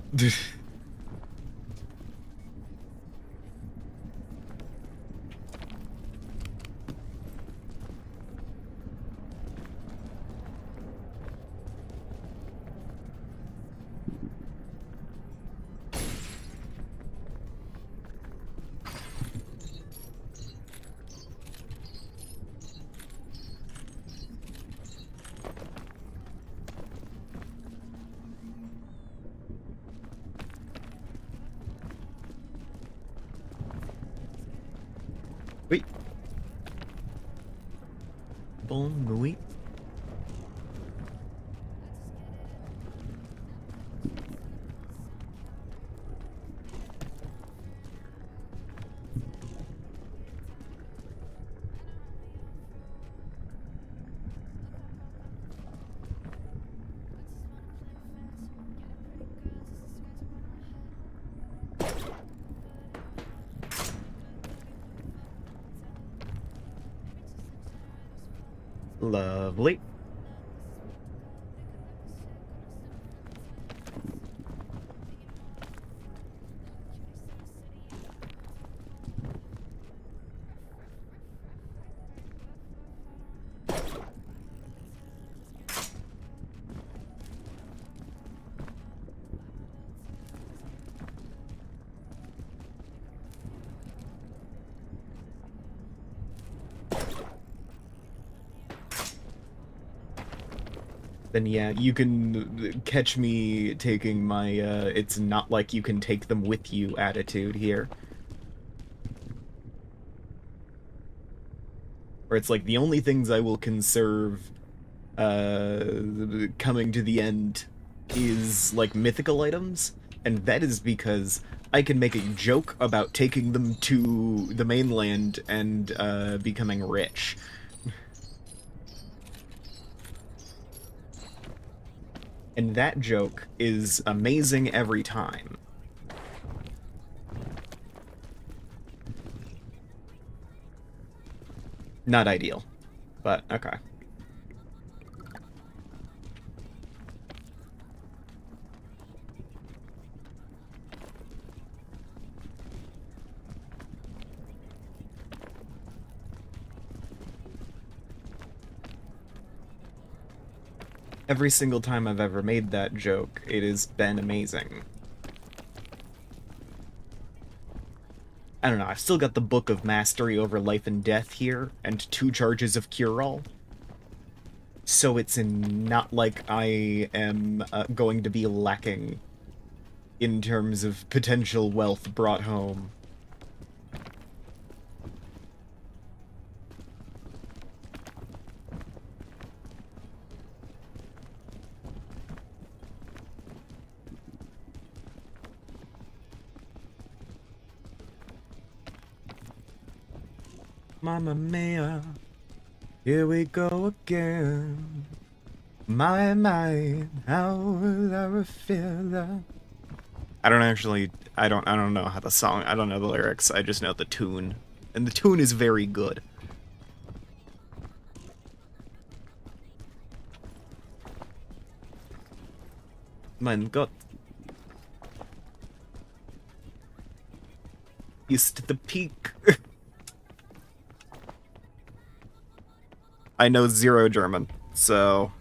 Wait. Bon nuit. Lovely. Then yeah, you can catch me taking my, it's not like you can take them with you attitude here. Where it's like, the only things I will conserve, coming to the end is, like, mythical items, and that is because I can make a joke about taking them to the mainland and, becoming rich. And that joke is amazing every time. Not ideal, but okay. Every single time I've ever made that joke, it has been amazing. I don't know, I've still got the Book of Mastery over Life and Death here, and 2 charges of Cure-All. So it's not like I am going to be lacking in terms of potential wealth brought home. Mamma mia, here we go again. My, how will I feel that? I don't know how the song, I don't know the lyrics, I just know the tune. And the tune is very good. Mein Gott. Ist the peak. I know 0 German, so...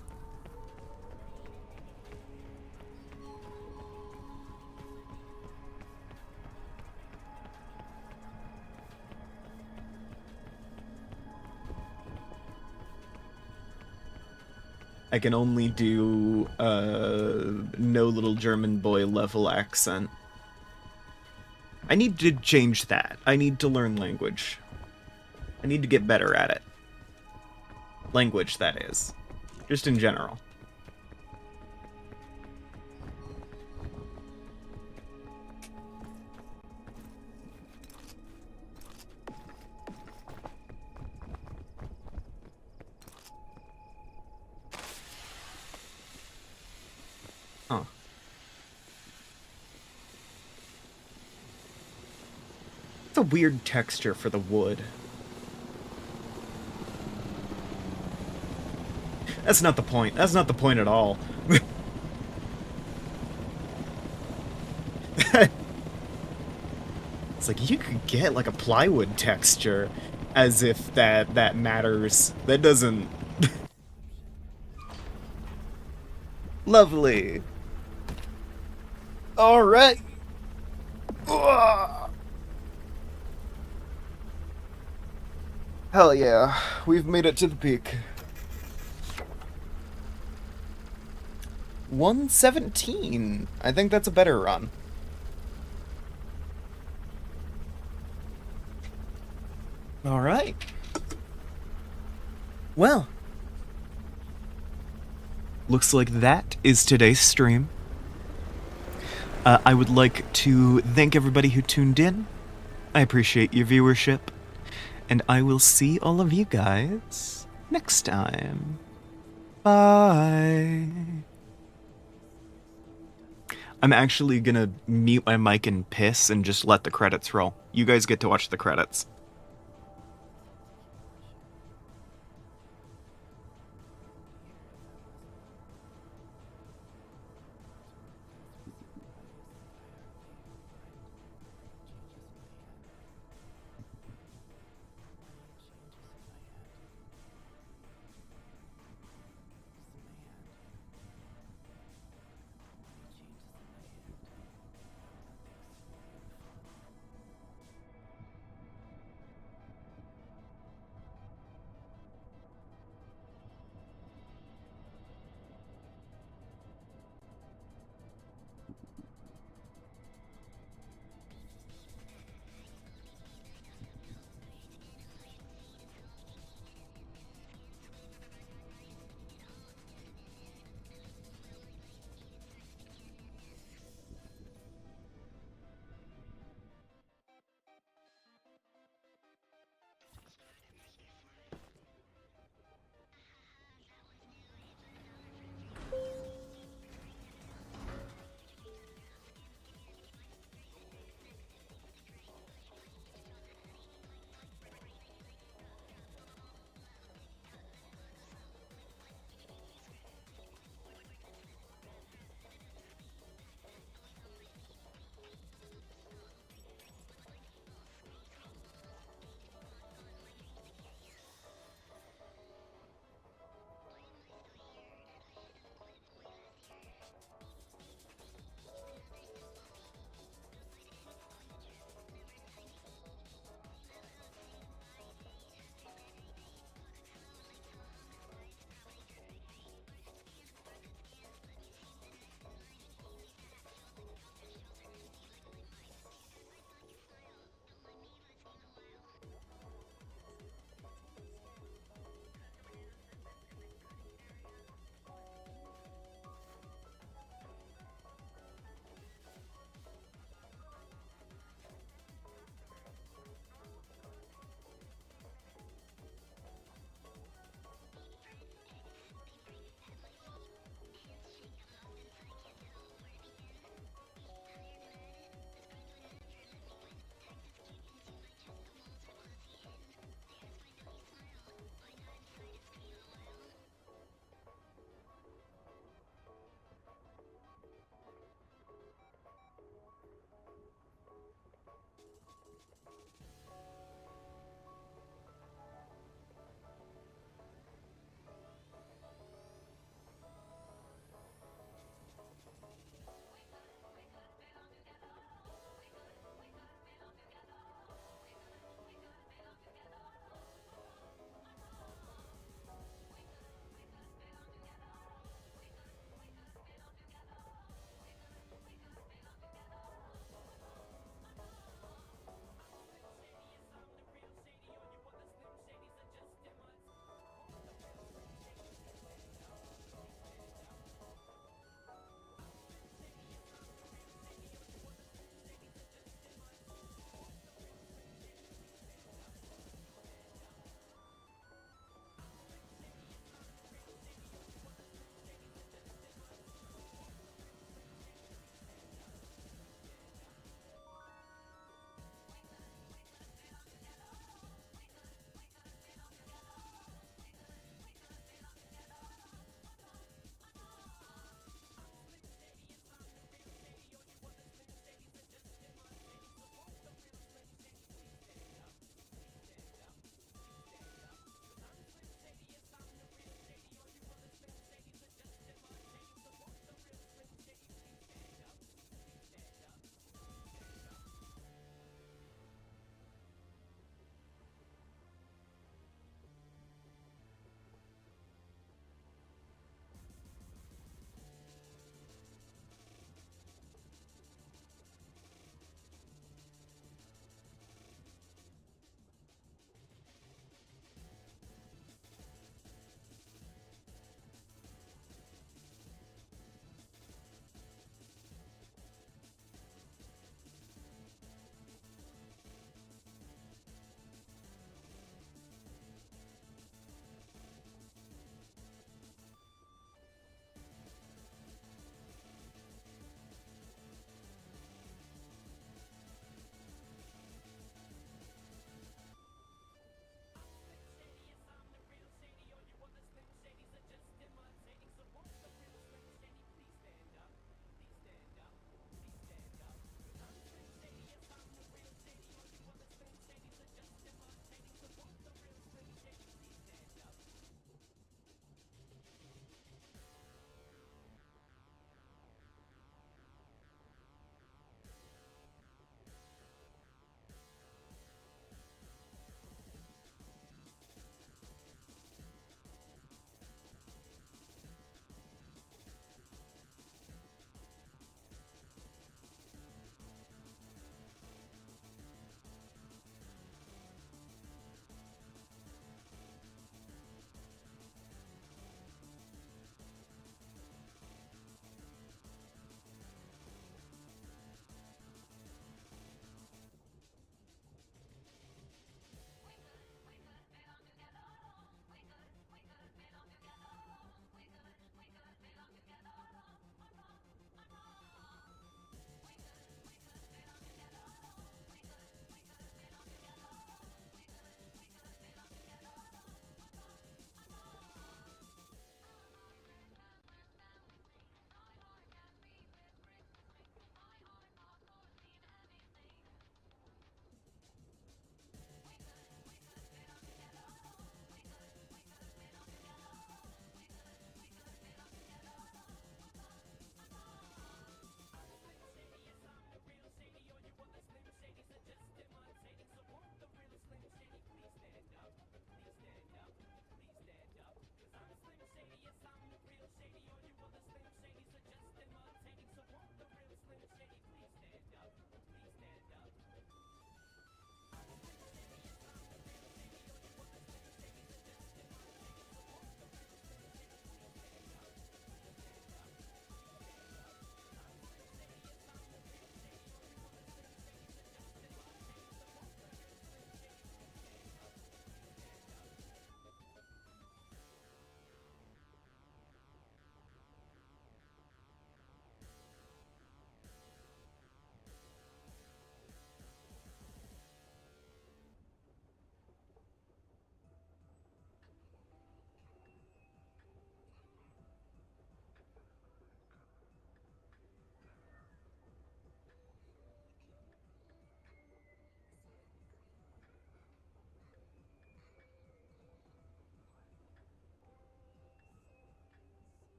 I can only do, no little German boy level accent. I need to change that. I need to learn language. I need to get better at it. Language, that is. Just in general. Huh. It's a weird texture for the wood. That's not the point. That's not the point at all. It's like, you could get, like, a plywood texture, as if that matters. That doesn't... Lovely. Alright. Hell yeah. We've made it to the peak. 117. I think that's a better run. All right. Well, looks like that is today's stream. I would like to thank everybody who tuned in. I appreciate your viewership. And I will see all of you guys next time. Bye. I'm actually gonna mute my mic and piss and just let the credits roll. You guys get to watch the credits.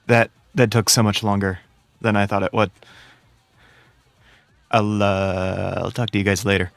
That took so much longer than I thought it would. I'll talk to you guys later.